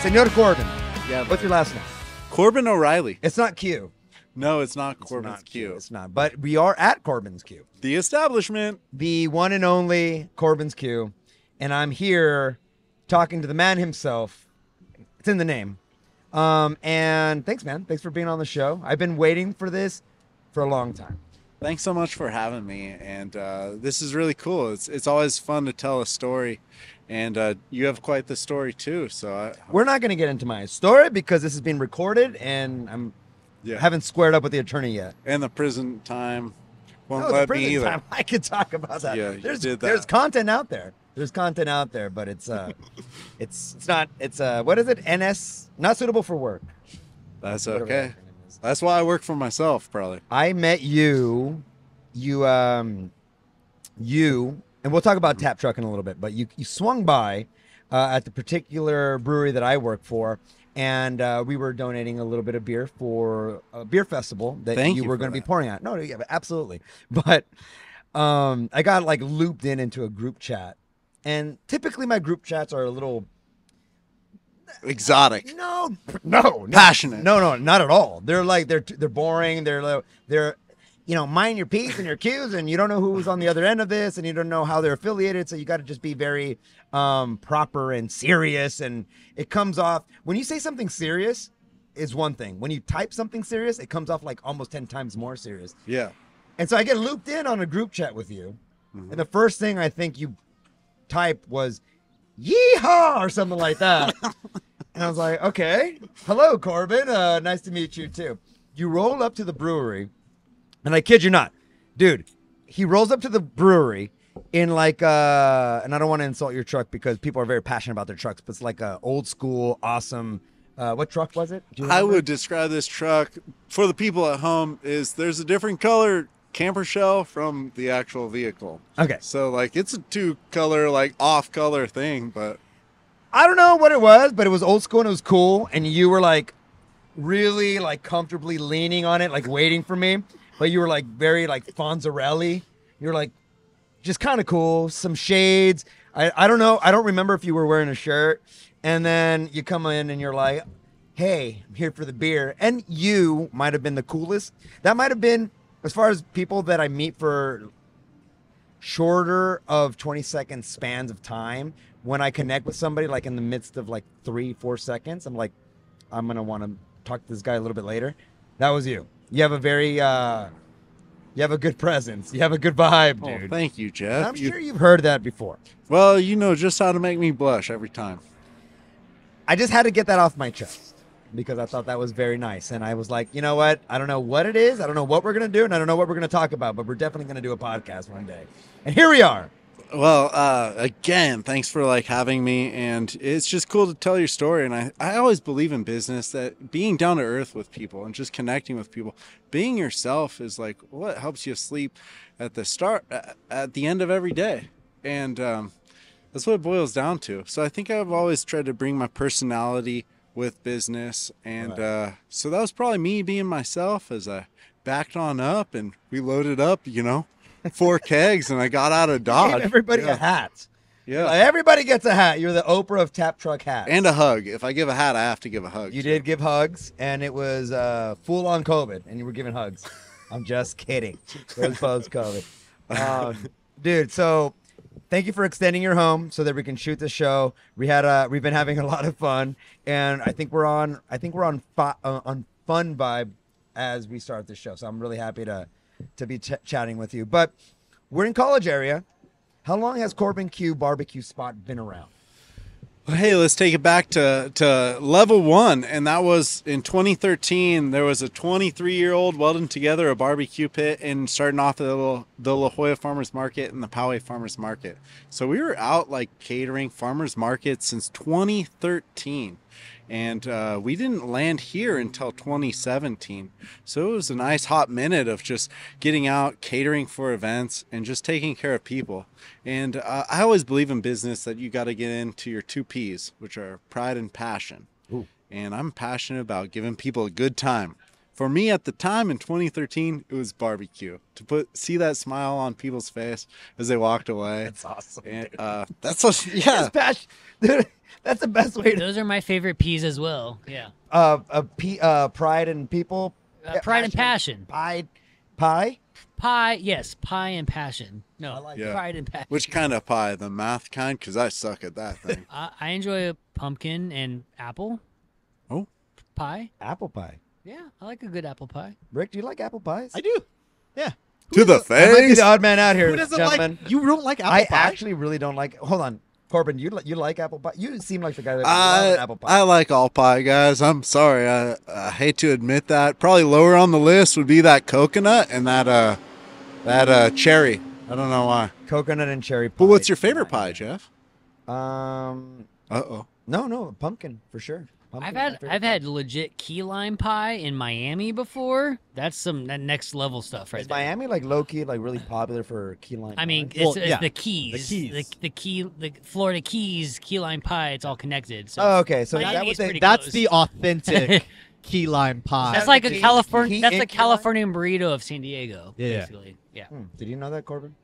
Senor Corbin. Yeah. What's your last name? Corbin O'Reilly. It's not Q. No, it's not Corbin's Q. It's not. But we are at Corbin's Q. The establishment. The one and only Corbin's Q. And I'm here talking to the man himself. It's in the name. And thanks, man. Thanks for being on the show. I've been waiting for this for a long time. Thanks so much for having me. And this is really cool. It's always fun to tell a story. And you have quite the story, too. So we're not going to get into my story because this is being recorded, and haven't squared up with the attorney yet. And the prison time won't let me either. Time, I could talk about that. Yeah, there's content out there. There's content out there, but it's not. It's what is it? NS, not suitable for work. That's okay. That's why I work for myself, probably. I met you, and we'll talk about Tap Truck in a little bit, but you swung by at the particular brewery that I work for, and we were donating a little bit of beer for a beer festival that you were going to be pouring at. No, yeah, absolutely. But I got like looped into a group chat, and typically my group chats are a little exotic. No, passionate. No, not at all. They're like they're boring. They're mind your P's and your Q's, and you don't know who's on the other end of this, and you don't know how they're affiliated, so you got to just be very proper and serious, and it comes off, when you say something serious is one thing. When you type something serious, it comes off like almost 10 times more serious. Yeah. And so I get looped in on a group chat with you, and the first thing I think you typed was, yeehaw, or something like that. And I was like, okay, hello, Corbin, nice to meet you too. You roll up to the brewery, and I kid you not, dude, he rolls up to the brewery in like, and I don't want to insult your truck because people are very passionate about their trucks, but it's like a old school, awesome, what truck was it? I would describe this truck, for the people at home, there's a different color camper shell from the actual vehicle. Okay. So like it's a two-color, like off-color thing, but I don't know what it was, but it was old school and it was cool, and you were like really like comfortably leaning on it, like waiting for me. But you were like very like Fonzarelli. You're like just kind of cool. Some shades. I don't know. I don't remember if you were wearing a shirt. And then you come in and you're like, hey, I'm here for the beer. And you might have been the coolest. That might have been, as far as people that I meet for shorter of 20-second spans of time, when I connect with somebody like in the midst of like 3-4 seconds, I'm like, I'm going to want to talk to this guy a little bit later. That was you. You have a very, you have a good presence. You have a good vibe, dude. Oh, thank you, Jeff. I'm sure you've heard that before. Well, you know just how to make me blush every time. I just had to get that off my chest because I thought that was very nice. And I was like, you know what? I don't know what it is. I don't know what we're going to do. And I don't know what we're going to talk about, but we're definitely going to do a podcast one day. And here we are. Well, again, thanks for like having me, and it's just cool to tell your story. And I always believe in business that being down to earth with people and just connecting with people, being yourself is like what helps you sleep at the end of every day. And that's what it boils down to. So I think I've always tried to bring my personality with business. And so that was probably me being myself as I backed on up and we loaded up, 4 kegs, and I got out of Dodge. Gave everybody a hat. Yeah. Like, everybody gets a hat. You're the Oprah of Tap Truck hats. And a hug. If I give a hat, I have to give a hug. You did give hugs, and it was full-on COVID, and you were giving hugs. I'm just kidding. It was post-COVID. Dude, so thank you for extending your home so that we can shoot the show. We've been having a lot of fun, and I think we're on fun vibe as we start the show. So I'm really happy to be chatting with you. But we're in College area. How long has Corbin Q barbecue spot been around? Well, hey, let's take it back to level 1, and that was in 2013. There was a 23-year-old welding together a barbecue pit and starting off the La Jolla Farmers Market and the Poway Farmers Market. So we were out like catering farmers markets since 2013. And we didn't land here until 2017. So it was a nice hot minute of just getting out, catering for events, and just taking care of people. And I always believe in business that you got to get into your 2 P's, which are pride and passion. Ooh. And I'm passionate about giving people a good time. For me at the time in 2013, it was barbecue. To see that smile on people's face as they walked away. That's awesome. And, that's what, yeah. Dude, That's the best way to. Those are my favorite peas as well. Yeah. Pride and people. Pride and passion. Pie. Pie, yes, pie and passion. No, I like Yeah. pride and passion. Which kind of pie? The math kind? Because I suck at that thing. I enjoy a pumpkin and apple Oh, pie. Apple pie. Yeah, I like a good apple pie. Rick, do you like apple pies? I do. Yeah. to the I might be face. the odd man out here, Who doesn't gentlemen. like? You don't like apple I pie? actually really don't like. Hold on, Corbin. You like apple pie? You seem like the guy that loves apple pie. I like all pie, guys. I'm sorry. I hate to admit that. Probably lower on the list would be that coconut and that cherry. I don't know why. Coconut and cherry pie. But what's your favorite pie, Jeff? No, pumpkin for sure. Pumpkin is my favorite I've pie. had legit key lime pie in Miami before. That's that next level stuff right Is there. Miami like low key like really popular for key lime? I mean, pie? it's, Well, yeah, the Keys, the Keys. the Florida Keys key lime pie. It's all connected. So Oh, okay. So is Miami that what is they? pretty That's close. the authentic key lime pie. That's like a Key- California. key That's in the key lime? Californian burrito of San Diego. Yeah. Basically. Yeah. Did you know that, Corbin?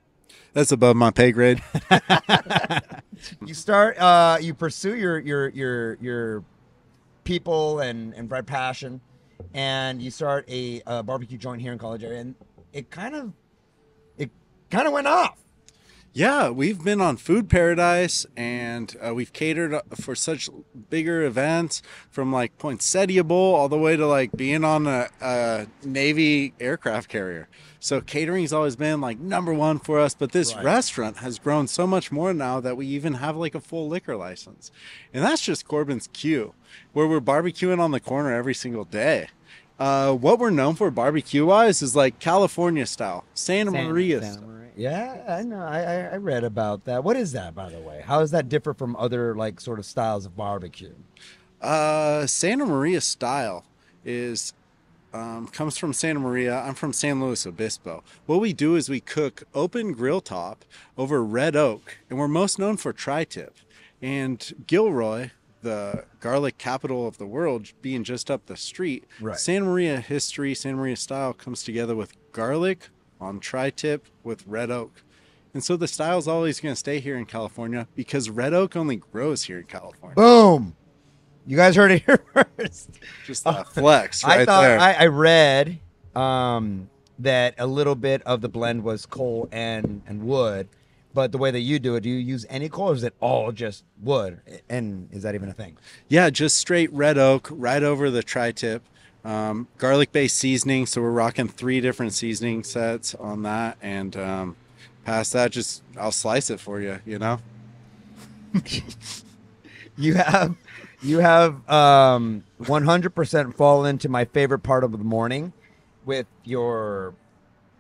That's above my pay grade. You start. You pursue your people and by passion, and you start a barbecue joint here in College area, and it kind of went off. Yeah, we've been on Food Paradise, and we've catered for such bigger events, from like Poinsettia Bowl all the way to like being on a Navy aircraft carrier. So catering's always been like number one for us, but this Right. restaurant has grown so much more now that we even have like a full liquor license. And that's just Corbin's Q, where we're barbecuing on the corner every single day. What we're known for barbecue-wise is like California style, Santa Maria style. Yeah, I know. I read about that. What is that, by the way? How does that differ from other like sort of styles of barbecue? Santa Maria style is comes from Santa Maria. I'm from San Luis Obispo. What we do is we cook open grill top over red oak, and we're most known for tri-tip. And Gilroy, the garlic capital of the world, being just up the street, Right. Santa Maria history, Santa Maria style comes together with garlic on tri-tip with red oak. And so the style's always going to stay here in California because red oak only grows here in California. Boom! You guys heard it here first. Just that flex right I thought there. I read that a little bit of the blend was coal and wood, but the way that you do it, do you use any coal or is it all just wood? And is that even a thing? Yeah, just straight red oak right over the tri-tip. Garlic-based seasoning, so we're rocking 3 different seasoning sets on that. And past that, just I'll slice it for you, you know? You have 100% fallen into my favorite part of the morning with your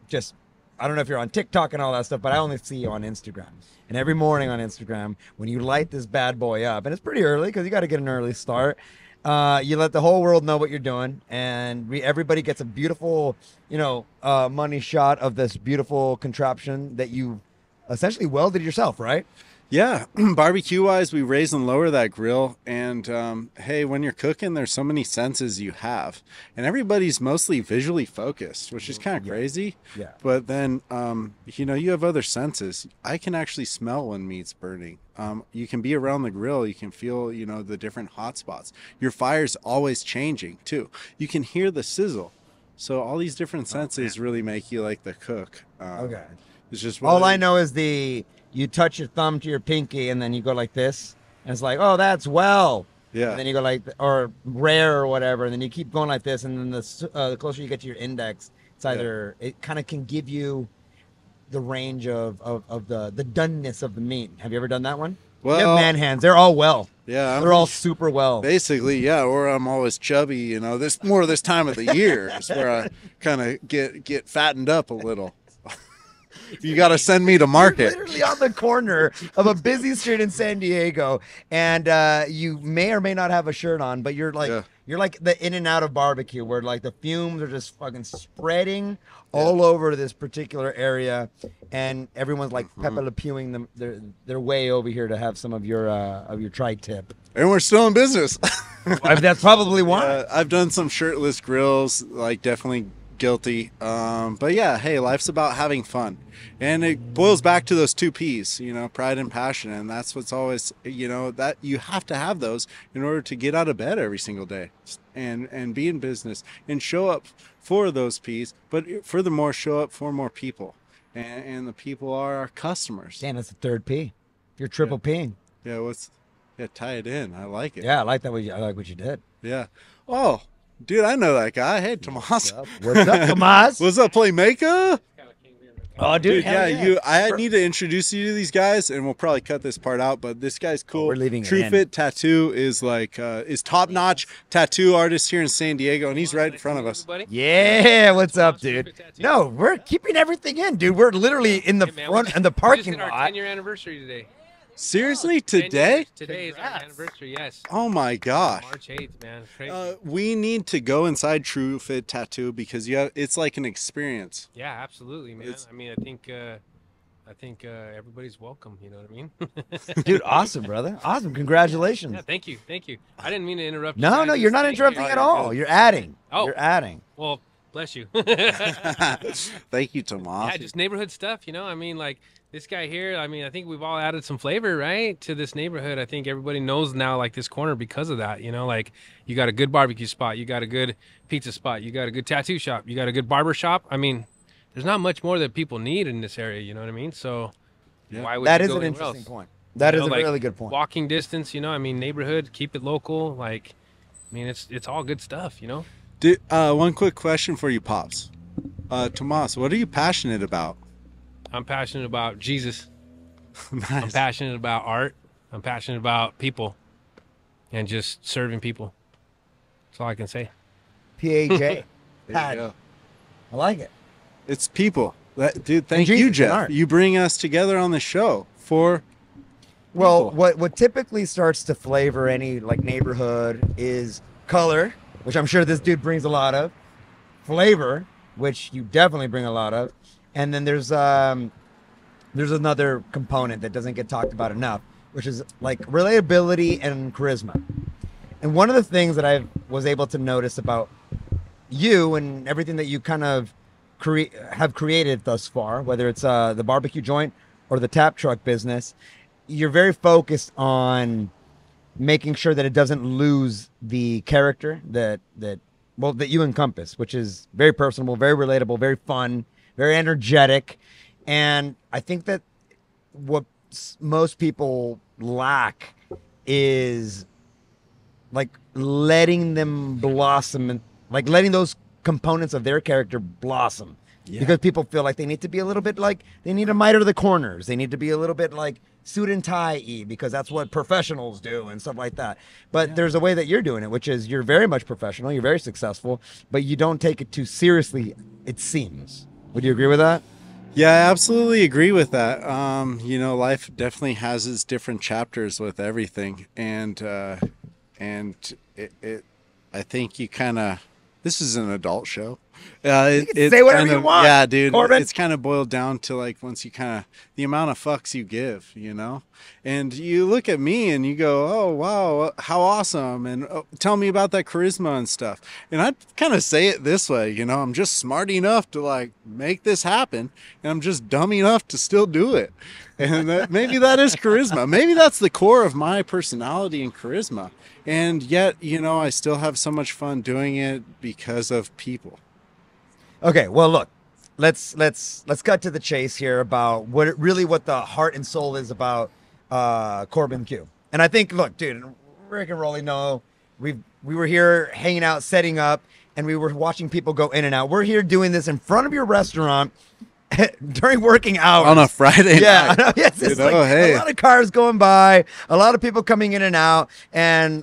just I don't know if you're on TikTok and all that stuff, but I only see you on Instagram. And every morning on Instagram, when you light this bad boy up, and it's pretty early because you got to get an early start, you let the whole world know what you're doing, and everybody gets a beautiful, money shot of this beautiful contraption that you essentially welded yourself, right? Yeah, barbecue-wise, we raise and lower that grill. And, hey, when you're cooking, there's so many senses you have. And everybody's mostly visually focused, which is kind of crazy. Yeah. But then, you have other senses. I can actually smell when meat's burning. You can be around the grill. You can feel, the different hot spots. Your fire's always changing, too. You can hear the sizzle. So all these different senses really make you like the cook. Okay. It's just All I know is you touch your thumb to your pinky and then you go like this, and it's like, oh, that's well. Yeah. And then you go like, or rare or whatever, and then you keep going like this, and then the closer you get to your index, it's either it kind of can give you the range of the doneness of the meat. Have you ever done that one? Well, you have man hands. They're all well. Yeah, They're all super well. Basically, yeah. Or I'm always chubby. This more this time of the year is where I kind of get fattened up a little. You got to send me to market. You're literally on the corner of a busy street in San Diego, and you may or may not have a shirt on, but you're like the in and out of barbecue, where like the fumes are just fucking spreading all over this particular area, and everyone's like Pepe Le Pewing them their way over here to have some of your tri-tip. And we're still in business. That's probably why. I've done some shirtless grills, like definitely guilty. But yeah, hey, life's about having fun. And it boils back to those two P's, pride and passion. And that's what's always, that you have to have those in order to get out of bed every single day and be in business and show up for those P's. But furthermore, show up for more people. And the people are our customers. Dan, that's the third P. You're triple Ping. Yeah, tie it in. I like it. Yeah, I like that. I like what you did. Yeah. Oh, dude, I know that guy. Hey, Tomas. What's up, Tomas? What's up, Playmaker? Oh, dude, yeah. I need to introduce you to these guys, and we'll probably cut this part out. But this guy's cool. We're leaving it True in. Fit Tattoo is is top notch tattoo artist here in San Diego, and he's right in front of us. Yeah, what's up, dude? No, we're keeping everything in, dude. We're literally in the front in the parking our lot. 10-year anniversary today. Seriously, today? Today is our anniversary, yes. Oh my gosh. March 8th, man. It's crazy. We need to go inside True Fit Tattoo because it's like an experience. Yeah, absolutely, man. I mean, I think everybody's welcome. You know what I mean? Dude, awesome, brother. Awesome. Congratulations. Yeah, thank you. I didn't mean to interrupt. No, you guys. you're not Thank interrupting you. at all. You're adding. Oh. You're adding. Well, bless you. Thank you, Tomas. Yeah, just neighborhood stuff, I mean, like this guy here, I think we've all added some flavor, right, to this neighborhood. I think everybody knows now, like, this corner because of that, like, you got a good barbecue spot, you got a good pizza spot, you got a good tattoo shop, you got a good barber shop. I mean, there's not much more that people need in this area, you know what I mean? So why would That you is go an anywhere interesting else? point. That is a like, really good point. Walking distance, neighborhood, keep it local, like, it's all good stuff, One quick question for you, Pops. Tomas, what are you passionate about? I'm passionate about Jesus. Nice. I'm passionate about art. I'm passionate about people and just serving people. That's all I can say. PAJ. There you Pat. go. I like it. It's people. Dude, thank Jesus you, and Jeff. art. You bring us together on the show for Well, people. what typically starts to flavor any like neighborhood is color, which I'm sure this dude brings a lot of, flavor, which you definitely bring a lot of, and then there's another component that doesn't get talked about enough, which is like relatability and charisma. And one of the things that I was able to notice about you and everything that you kind of have created thus far, whether it's the barbecue joint or the tap truck business, you're very focused on making sure that it doesn't lose the character that you encompass, which is very personable, very relatable, very fun, very energetic. And I think that what most people lack is like letting them blossom and like letting those components of their character blossom. Yeah. Because people feel like they need to be a little bit like, they need to miter the corners. They need to be a little bit like suit and tie-y because that's what professionals do and stuff like that. But there's a way that you're doing it, which is you're very much professional, you're very successful, but you don't take it too seriously, it seems. Would you agree with that? Yeah, I absolutely agree with that. Life definitely has its different chapters with everything, and I think you kind of. This is an adult show. You can say whatever you want. Yeah, dude. Corbin. It's kind of boiled down to like once you kind of the amount of fucks you give, and you look at me and you go, oh wow, how awesome, and tell me about that charisma and stuff. And I kind of say it this way, I'm just smart enough to like make this happen, and I'm just dumb enough to still do it. And maybe that is charisma. Maybe that's the core of my personality and charisma. And yet, I still have so much fun doing it because of people. Okay, well, look, let's cut to the chase here about what the heart and soul is about Corbin Q. And I think, look, dude, Rick and Rolly know we were here hanging out, setting up, and we were watching people go in and out. We're here doing this in front of your restaurant during working hours on a Friday yeah, night. Yes, it's like hey. a lot of cars going by, a lot of people coming in and out, and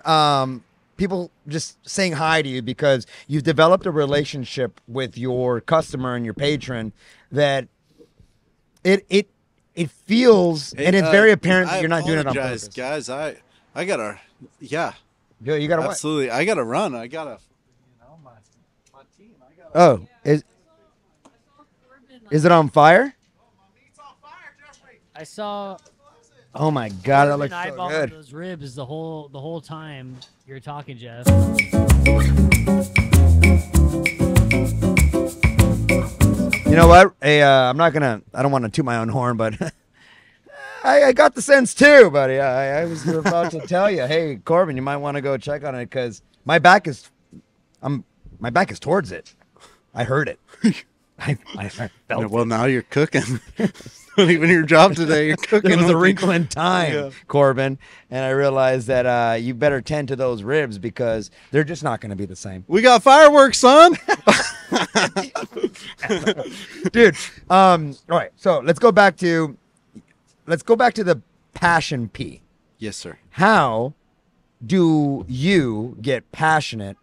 people just saying hi to you because you've developed a relationship with your customer and your patron that it feels, and it's very apparent that you're not doing it on purpose. Guys, I gotta, yeah. You gotta what? Absolutely, I gotta run. I gotta, my team. Oh, is it on fire? I saw. Oh my God, that looks so eyeballing good. those ribs the whole time you're talking, Jeff. You know what? Hey, I'm not gonna. I don't want to toot my own horn, but I got the sense too, buddy. I was about to tell you, hey, Corbin, you might want to go check on it because my back is towards it. I heard it. I felt Well, it. now you're cooking. Not even your job today. You're cooking. There was a with wrinkle in time, Yeah. Corbin, and I realized that you better tend to those ribs because they're just not going to be the same. We got fireworks, son. Dude, all right, so let's go back to the passion P. Yes, sir. How do you get passionate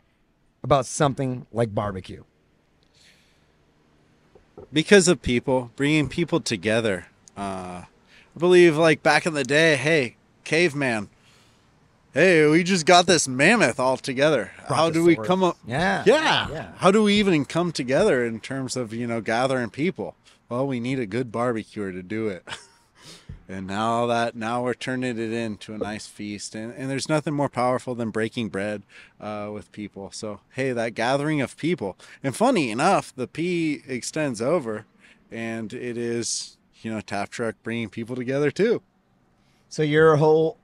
about something like barbecue? Because of people, bringing people together. I believe, like back in the day, hey, caveman, hey, we just got this mammoth all together. How do we Brontosaurus. come up? Yeah. Yeah. How do we even come together in terms of, gathering people? Well, we need a good barbecuer to do it. And now we're turning it into a nice feast. And there's nothing more powerful than breaking bread with people. So, hey, that gathering of people. And funny enough, the P extends over, and it is, Tap Truck bringing people together too. So your whole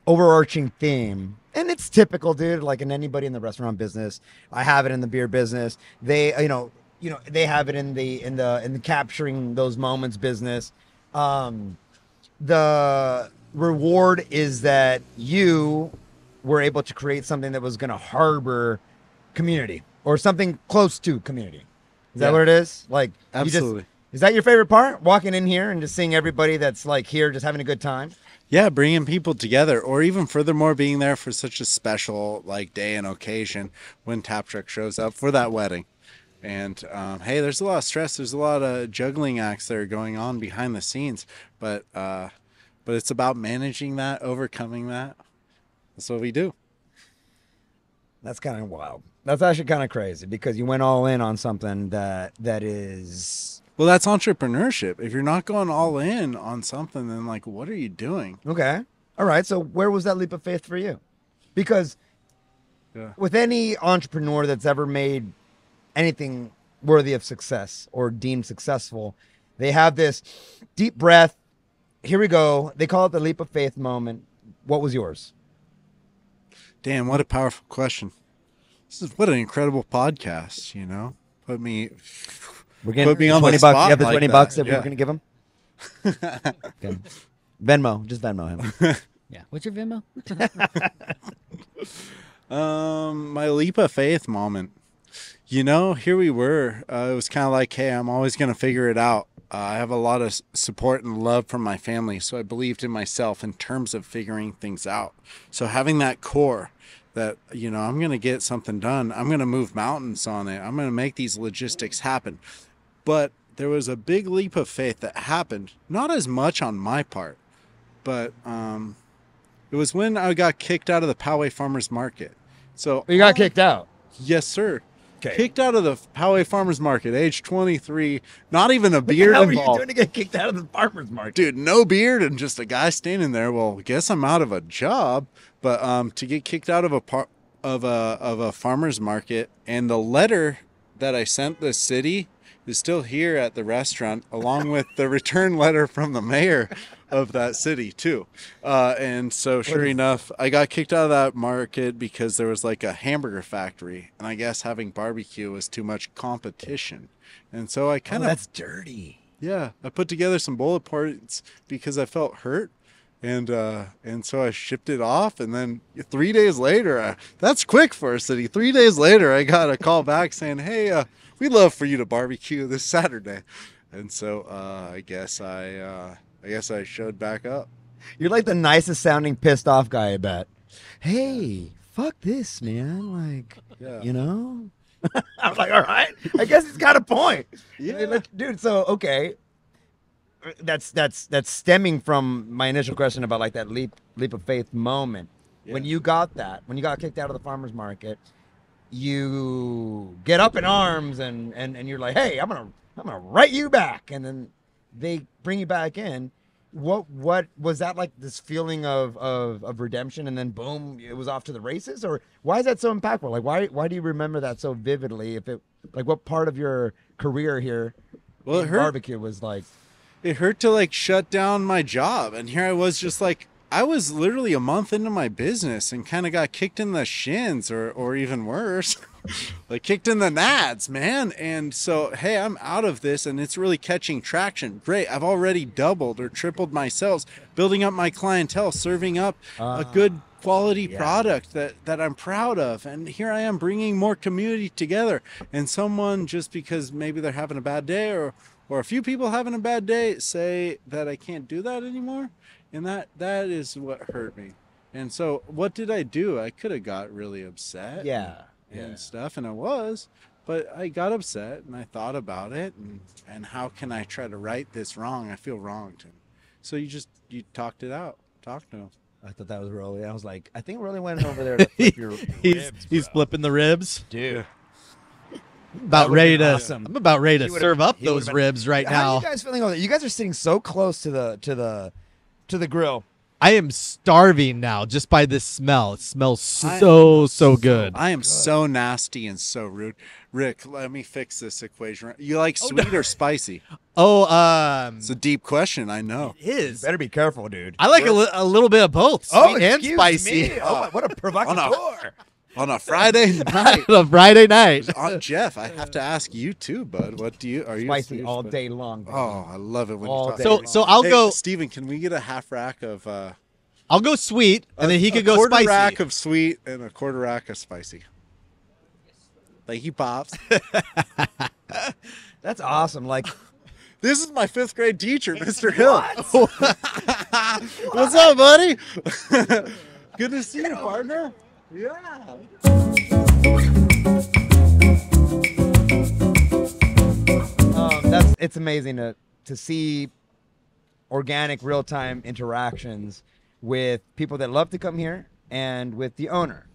overarching theme, and it's typical, dude, like in anybody in the restaurant business, I have it in the beer business. They, they have it in the capturing those moments business. The reward is that you were able to create something that was going to harbor community or something close to community. Is that Yeah. what it is? Like, Absolutely. Is that your favorite part? Walking in here and just seeing everybody that's like here just having a good time? Yeah, bringing people together, or even furthermore, being there for such a special day and occasion when Tap Truck shows up for that wedding. And hey, there's a lot of stress. There's a lot of juggling acts that are going on behind the scenes, but it's about managing that, overcoming that. That's what we do. That's kind of wild. That's actually kind of crazy because you went all in on something that is Well, that's entrepreneurship. If you're not going all in on something, then what are you doing? okay. All right. So where was that leap of faith for you? Because Yeah. with any entrepreneur that's ever made anything worthy of success or deemed successful, they have this deep breath. Here we go. They call it the leap of faith moment. What was yours? Damn, what a powerful question. What an incredible podcast, Put me We're getting Put me on the 20 bucks. spot You have the like 20 that. bucks that Yeah. we're going to give him? Okay. Venmo. Just Venmo him. Yeah. What's your Venmo? My leap of faith moment. Here we were. It was kind of like, hey, I'm always going to figure it out. I have a lot of support and love from my family, so I believed in myself in terms of figuring things out. So having that core that, I'm going to get something done. I'm going to move mountains on it. I'm going to make these logistics happen. But there was a big leap of faith that happened, not as much on my part, but it was when I got kicked out of the Poway Farmers Market. So You got kicked out. Yes, sir. Okay. Kicked out of the Poway Farmers Market, age 23, not even a beard How are you involved. doing to get kicked out of the farmer's market? Dude, no beard and just a guy standing there. Well, guess I'm out of a job. But to get kicked out of a farmer's market, and the letter that I sent the city is still here at the restaurant, along with the return letter from the mayor of that city too. And so sure enough, I got kicked out of that market because there was a hamburger factory, and I guess having barbecue was too much competition. And so I kind of That's dirty. yeah, I put together some bullet points because I felt hurt, and so I shipped it off. And then 3 days later, that's quick for a city. 3 days later, I got a call back saying, "Hey, we'd love for you to barbecue this Saturday." And so I guess I showed back up. You're like the nicest sounding pissed off guy, I bet. Hey, fuck this, man. Yeah. I was like, all right. I guess he's got a point. Yeah. Dude, so okay. That's stemming from my initial question about that leap of faith moment. Yeah. When you got kicked out of the farmer's market, you get up in arms and you're like, hey, I'm gonna write you back, and then they bring you back in. What was that like? This feeling of redemption, and then boom, it was off to the races? Or why is that so impactful? Why do you remember that so vividly? What part of your career here Well, it in hurt. barbecue was like, It hurt to like shut down my job, and here I was just like, I was literally a month into my business and kind of got kicked in the shins, or even worse, like kicked in the nads, man. And so, hey, I'm out of this and it's really catching traction. Great. I've already doubled or tripled my sales, building up my clientele, serving up a good quality product that I'm proud of. And here I am bringing more community together. And someone, just because maybe they're having a bad day, or a few people having a bad day, say that I can't do that anymore. And that is what hurt me. And so what did I do? I could have got really upset. And stuff, and I was, but I got upset and I thought about it, and how can I try to right this wrong? I feel wronged. So you talked it out. Talk to him. I thought that was Rolly. I was like, I think Rolly went over there to flip your ribs, He's bro. flipping the ribs. Dude. I'm about would've ready been to. awesome. I'm about ready to He would've- serve up he would've those been- ribs right How now. are you guys feeling over there? You guys are sitting so close to the grill. I am starving now just by this smell. It smells so good. I am so nasty and so rude. Rick, let me fix this equation. You like sweet or spicy? Oh, It's a deep question, I know. it is. Better be careful, dude. I like a little bit of both, sweet and excuse spicy. me. Oh, what a provocateur. On a Friday night. On a Friday night. Jeff, I have to ask you too, bud. What are you Spicy all day long. baby. Oh, I love it when All you talk. day So so I'll Hey, go. Steven, can we get a half rack of I'll go sweet, and then he could a go quarter spicy. rack of sweet and a quarter rack of spicy. Thank you, Pops. That's awesome. Like, This is my 5th grade teacher, Mr. Hill. What's up, buddy? Good to see you, partner. Yeah. it's amazing to see organic real-time interactions with people that love to come here and with the owner,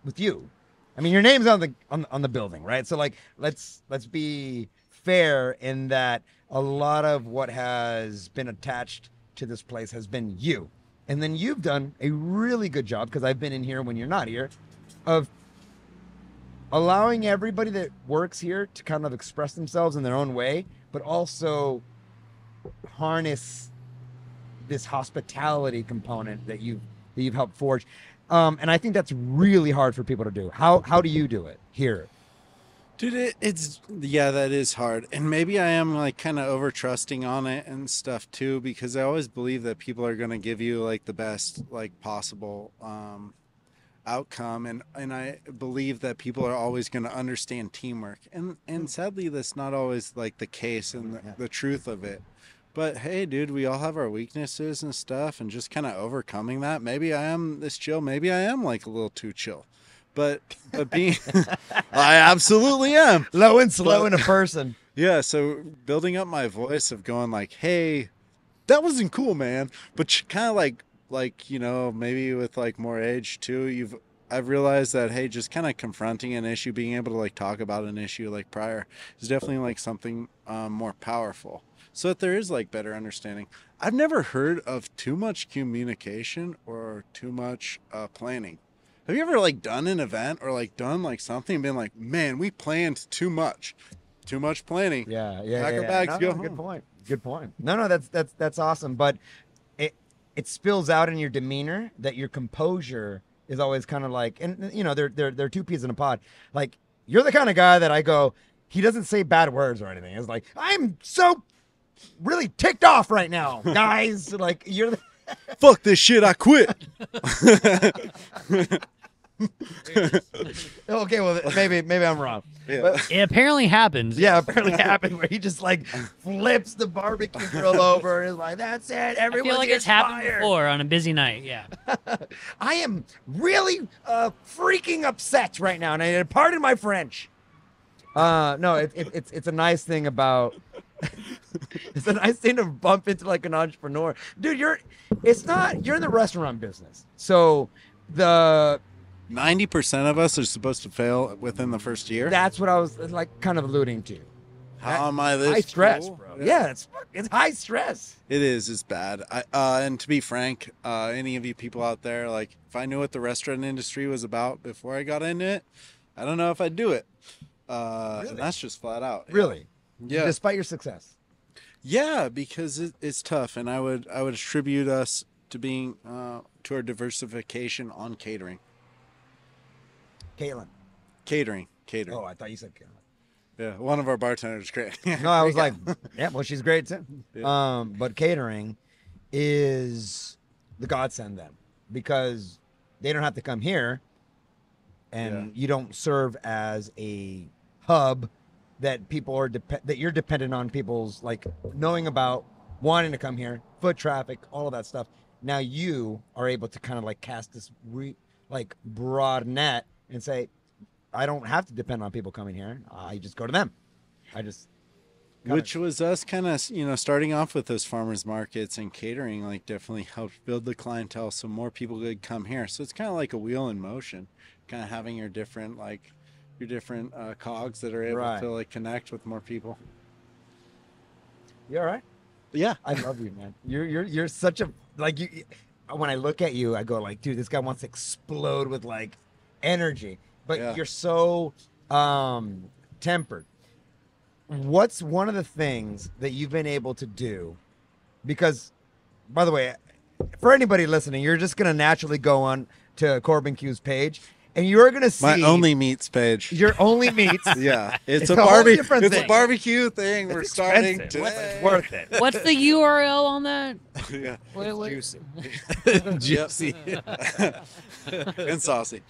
with you. I mean, your name's on the building, right? So like, let's be fair in that a lot of what has been attached to this place has been you. And then you've done a really good job, because I've been in here when you're not here, of allowing everybody that works here to kind of express themselves in their own way, but also harness this hospitality component that you've helped forge. And I think that's really hard for people to do. How do you do it here? Dude, that is hard. And maybe I am like kind of over trusting on it and stuff too, because I always believe that people are going to give you like the best like possible outcome. And I believe that people are always going to understand teamwork. And sadly, that's not always like the case and the truth of it. But hey, dude, we all have our weaknesses and stuff, and just kind of overcoming that. Maybe I am this chill. Maybe I am like a little too chill. But being, I absolutely am. Low and slow in a person. Yeah, so building up my voice of going like, hey, that wasn't cool, man. But kind of like, you know, maybe with like more age too, I've realized that, hey, just kind of confronting an issue, being able to like talk about an issue like prior is definitely like something more powerful. So that there is like better understanding. I've never heard of too much communication or too much planning. Have you ever like done an event or like done like something and been like, man, we planned too much planning. Yeah. Pack our bags, No, go Good home. Good point. No, that's awesome. But it spills out in your demeanor that your composure is always kind of like, and you know, they're two peas in a pod. Like, you're the kind of guy that I go, he doesn't say bad words or anything. It's like, I'm so really ticked off right now, guys. Like, you're the Fuck this shit, I quit. okay, well, maybe I'm wrong. Yeah. But It apparently happens. yeah, apparently happened where he just like flips the barbecue grill over and is like, that's it, I everyone feel like it's happened before on a busy night. Yeah. I am really freaking upset right now, and I pardon my French. No, it's a nice thing about it's a nice thing to bump into like an entrepreneur, dude. You're in the restaurant business, so 90% of us are supposed to fail within the first year. that's what I was like kind of alluding to. How am I this High stress, cool? bro. Yeah, it's high stress. It is. It's bad. And to be frank, any of you people out there, like if I knew what the restaurant industry was about before I got into it, I don't know if I'd do it. Really? And that's just flat out. Yeah. Really? Yeah. despite your success. Yeah, because it's tough, and I would attribute us to being to our diversification on catering. Caitlin. Catering. Oh, I thought you said Caitlin. Yeah, one of our bartenders is great. No, I was like, yeah, well, she's great too. Yeah. But catering is the godsend then, because they don't have to come here, and you don't serve as a hub that people are that you're dependent on people's like knowing about, wanting to come here, foot traffic, all of that stuff. Now you are able to kind of like cast this like broad net and say, I don't have to depend on people coming here. I just go to them. I just Which was us kind of, starting off with those farmers markets and catering, like definitely helped build the clientele so more people could come here. So it's kind of like a wheel in motion, kind of having your different cogs that are able to like connect with more people. You all right? Yeah. I love you, man. You're such a like you. When I look at you, I go like, dude, this guy wants to explode with like energy. But you're so tempered. What's one of the things that you've been able to do? Because, by the way, for anybody listening, you're just gonna naturally go on to Corbin Q's page, and you're gonna see my only meats page. Your only meats. Yeah, it's a a whole different It's thing. a barbecue thing. We're starting expensive. today. It's worth it. What's the URL on that? Yeah, Wait. Juicy. Juicy. and saucy.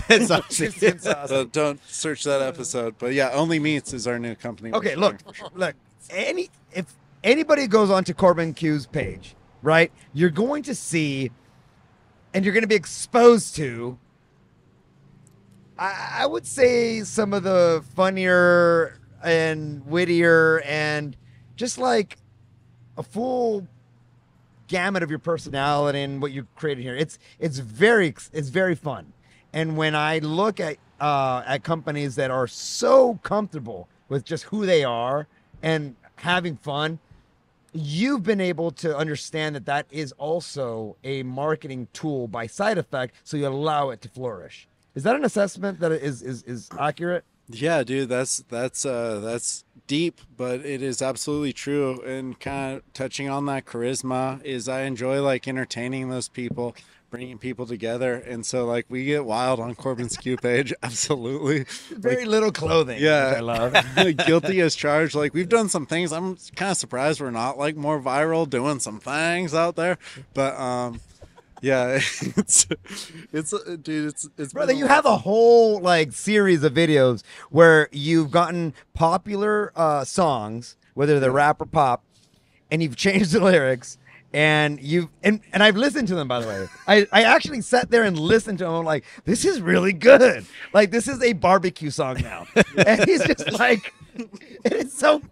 It's saucy. Juicy and saucy. So don't search that episode. But yeah, Only Meats is our new company. we're Okay, look, starting. look. If anybody goes onto Corbin Q's page, right, you're going to see, and you're going to be exposed to, I would say, some of the funnier and wittier and just like a full gamut of your personality and what you created here. It's very fun. And when I look at companies that are so comfortable with just who they are and having fun, you've been able to understand that is also a marketing tool by side effect, so you allow it to flourish. Is that an assessment that is accurate? Yeah, dude, that's deep, but it is absolutely true. And kind of touching on that charisma is I enjoy like entertaining those people, bringing people together, and so like we get wild on Corbin's Q page, absolutely. Very little clothing. Yeah, which I love. Guilty as charged. Like we've done some things. I'm kind of surprised we're not like more viral doing some things out there, but yeah, it's dude, it's Brother, you have a whole like series of videos where you've gotten popular songs, whether they're rap or pop, and you've changed the lyrics, and I've listened to them, by the way. I actually sat there and listened to them. I'm like, this is really good. Like, this is a barbecue song now. And he's just like, it's so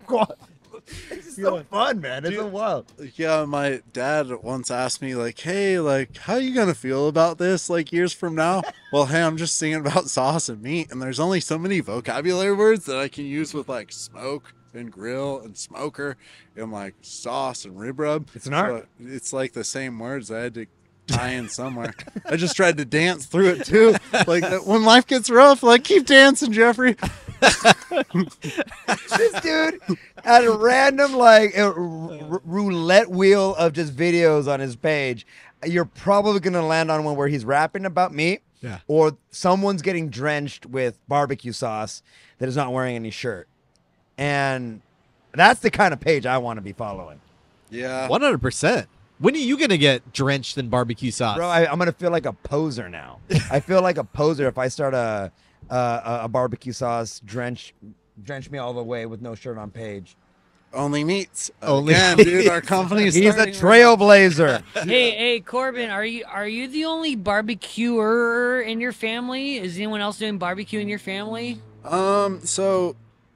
it's so fun, man. It's so wild. Yeah, my dad once asked me, like, hey, like, how are you going to feel about this, like, years from now? Well, hey, I'm just singing about sauce and meat, and there's only so many vocabulary words that I can use with, like, smoke and grill and smoker and, like, sauce and rib rub. It's an art. So it's, like, the same words I had to tie in somewhere. I just tried to dance through it, too. Like, when life gets rough, like, keep dancing, Jeffrey. This dude had a random like roulette wheel of just videos on his page. You're probably gonna land on one where he's rapping about meat, or someone's getting drenched with barbecue sauce that is not wearing any shirt, and that's the kind of page I want to be following. Yeah. 100%. When are you gonna get drenched in barbecue sauce, Bro, I'm gonna feel like a poser now. I feel like a poser if I start a barbecue sauce drench me all the way with no shirt on page. Only Meats. Only Again, Meats. dude, our company's He's a starting- trailblazer. Hey, Corbin, are you the only barbecuer in your family? Is anyone else doing barbecue in your family?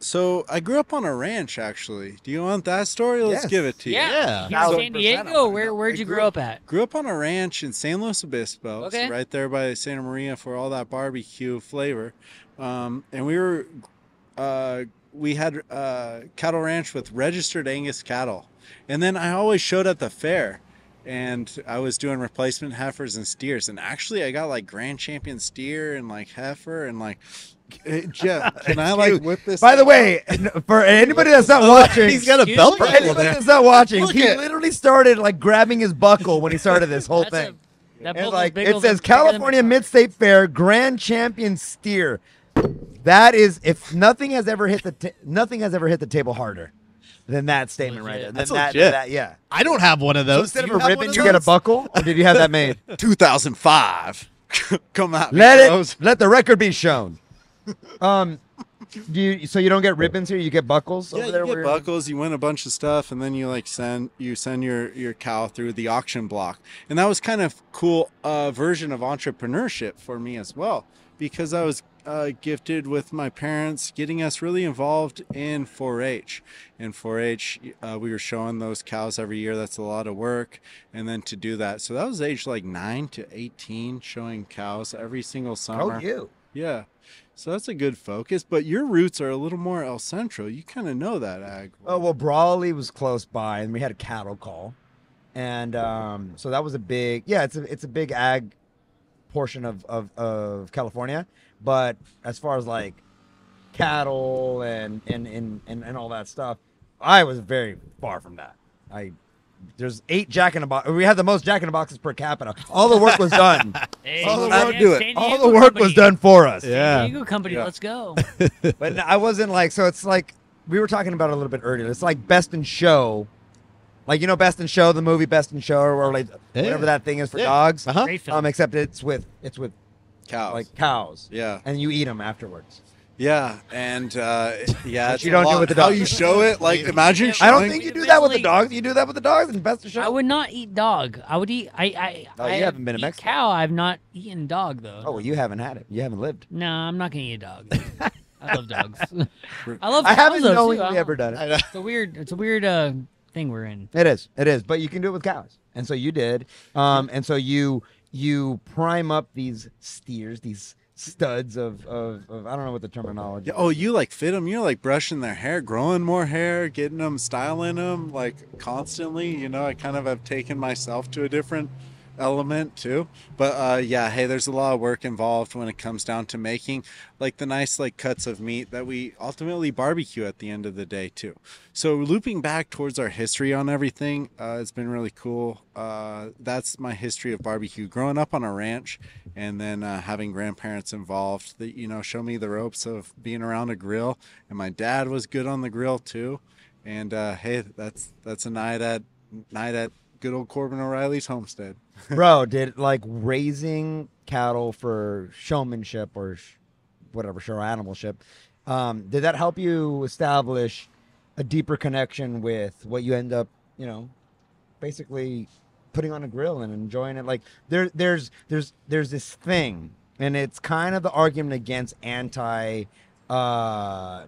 So I grew up on a ranch, actually. Do you want that story? Let's Yes. give it to you. Yeah. Yeah. Here in San 1000% Diego. I Where'd you grow up at? Grew up on a ranch in San Luis Obispo, Okay. so right there by Santa Maria for all that barbecue flavor. And we had cattle ranch with registered Angus cattle. And then I always showed at the fair, and I was doing replacement heifers and steers. And actually I got like grand champion steer and like heifer and like Hey, Jeff, can I like whip this? By the way, for anybody that's not watching, He's got a Excuse belt me? for buckle anybody there. that's not watching, Look he at- literally started like grabbing his buckle when he started this whole That's thing. that And buckle's like bigger it says than- bigger than California my- Mid-State Fair Grand Champion Steer. That is, if nothing has ever hit the table harder than that statement right there. Legit. Than That's that, legit. that, yeah. I don't have one of So those. instead Do of a have one ribbon, of you get a those? buckle, or did you have that made? 2005. Come out. Let the record be shown. So you don't get ribbons here? You get buckles Yeah, over there. you where get you're- buckles, you win a bunch of stuff, and then you like send your cow through the auction block, and that was kind of cool version of entrepreneurship for me as well, because I was gifted with my parents getting us really involved in 4-H. In 4-H, we were showing those cows every year. That's a lot of work, and then to do that, so that was age like 9 to 18, showing cows every single summer. Oh, you. Yeah. So that's a good focus, but your roots are a little more El Centro. You kind of know that, Ag. Oh well, Brawley was close by, and we had a cattle call, and so that was a big. Yeah, it's a big ag portion of California, but as far as like cattle and all that stuff, I was very far from that. There's 8 Jack in the Box. We had the most Jack in the Boxes per capita. All the work was done. Hey, All the San work- do it. San All Diego the work company. was done for us. Yeah. San Diego company, Yeah. let's go. But I wasn't like, so it's like, we were talking about it a little bit earlier. It's like Best in Show. Like, you know, Best in Show, the movie Best in Show, or like whatever that thing is for Yeah. dogs. Uh-huh. Great film. Except it's with Cows. like cows. Yeah. And you eat them afterwards. Yeah, and yeah, it's you don't a do lot with the how dogs. you show it. Like, imagine I don't showing- think you do that with the Eventually- dogs. You do that with the dogs in Best in Show. I would not eat dog. I would eat. I Oh, you haven't been to eat Mexico. Cow. I've not eaten dog though. Oh, well, you haven't had it. You haven't lived. No, I'm not gonna eat a dog. I love dogs. I love. I haven't cows, though, too. knowingly I don't- ever done it. It's a weird. It's a weird thing we're in. It is. But you can do it with cows, and so you did. And so you prime up these steers, these studs of I don't know what the terminology. Yeah, oh, you like fit them. You're like brushing their hair, growing more hair, getting them, styling them like constantly. You know, I kind of have taken myself to a different element too. But yeah, hey, there's a lot of work involved when it comes down to making like the nice like cuts of meat that we ultimately barbecue at the end of the day too. So looping back towards our history on everything, it's been really cool. That's my history of barbecue, growing up on a ranch and then having grandparents involved that, you know, show me the ropes of being around a grill. And my dad was good on the grill too. And hey, that's a night at good old Corbin O'Reilly's homestead. Bro, did like raising cattle for showmanship or whatever, show animalship, did that help you establish a deeper connection with what you end up, you know, basically putting on a grill and enjoying it? Like there's this thing, and it's kind of the argument against anti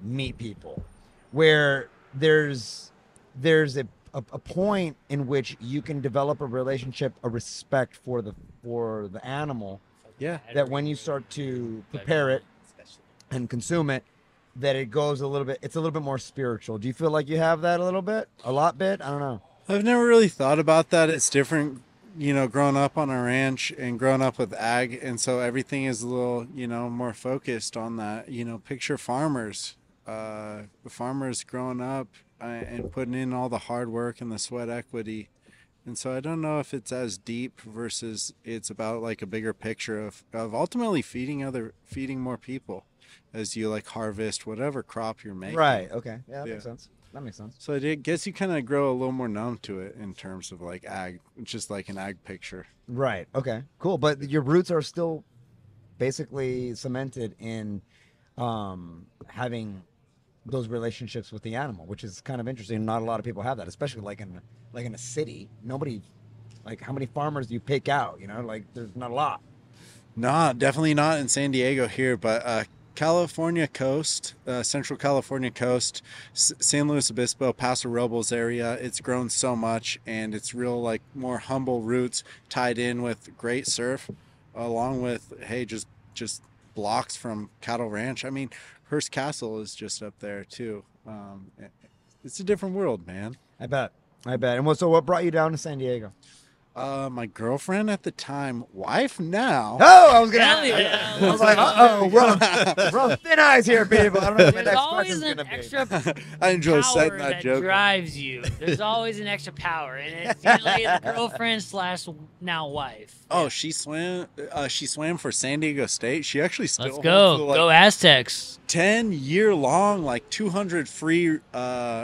meat people, where there's a point in which you can develop a relationship, a respect for the animal, Yeah. that when you start to prepare it and consume it, that it's a little bit more spiritual. Do you feel like you have that a little bit? A lot bit? I don't know. I've never really thought about that. It's different, you know, growing up on a ranch and growing up with ag. And so everything is a little, you know, more focused on that. You know, picture farmers, growing up and putting in all the hard work and the sweat equity. And so I don't know if it's as deep versus it's about like a bigger picture of ultimately feeding more people as you like harvest whatever crop you're making. Right. Okay. Yeah, that Yeah. makes sense. That makes sense. So I guess you kind of grow a little more numb to it in terms of like ag, just like an ag picture. Right. Okay. Cool. But your roots are still basically cemented in having those relationships with the animal, which is kind of interesting. Not a lot of people have that, especially like in a city. Nobody, like, how many farmers do you pick out? You know, like there's not a lot. No, definitely not in San Diego here, but California coast, Central California coast, San Luis Obispo, Paso Robles area. It's grown so much, and it's real like more humble roots tied in with great surf, along with hey, just blocks from Cattle Ranch. I mean, Hearst Castle is just up there too. It's a different world, man. I bet. And so what brought you down to San Diego? My girlfriend at the time, wife now. Oh, I was gonna. Hell yeah. I was like, we're on thin ice here, people. I don't know what my There's next always question's an gonna be. extra I enjoy power setting that that joke. drives you. There's always an extra power, and it's usually the girlfriend slash now wife. Oh, she swam. She swam for San Diego State. She actually still Let's holds go. the, like, Go Aztecs. 10-year long, like 200 free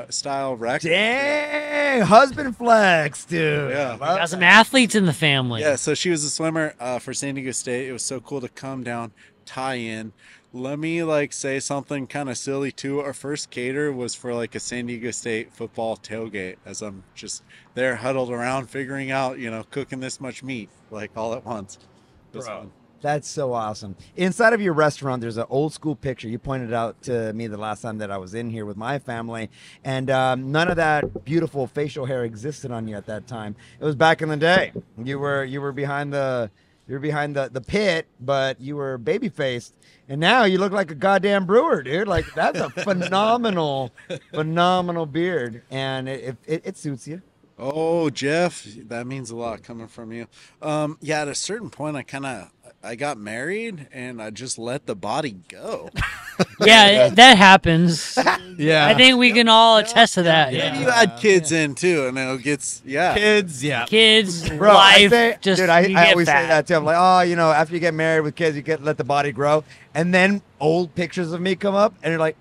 style record. Dang, husband flex, dude. Yeah. Love Got some that. athletes in the family. Yeah, so she was a swimmer for San Diego State. It was so cool to come down, tie in. Let me like say something kind of silly too. Our first cater was for like a San Diego State football tailgate, as I'm just there huddled around figuring out, cooking this much meat like all at once. It was fun. That's so awesome. Inside of your restaurant, there's an old school picture. You pointed out to me the last time that I was in here with my family, and none of that beautiful facial hair existed on you at that time. It was back in the day. You were behind the pit, but you were baby faced, and now you look like a goddamn brewer, dude. Like that's a phenomenal beard, and it suits you. Oh, Jeff, that means a lot coming from you. Yeah, at a certain point, I got married and I just let the body go. Yeah, that happens. Yeah. I think we can all attest to that. Maybe Yeah. you add kids in too, and it gets Kids, yeah. Kids, Bro, life, I you get always say fat. that too. I'm like, oh, after you get married with kids, let the body grow, and then old pictures of me come up, and you're like,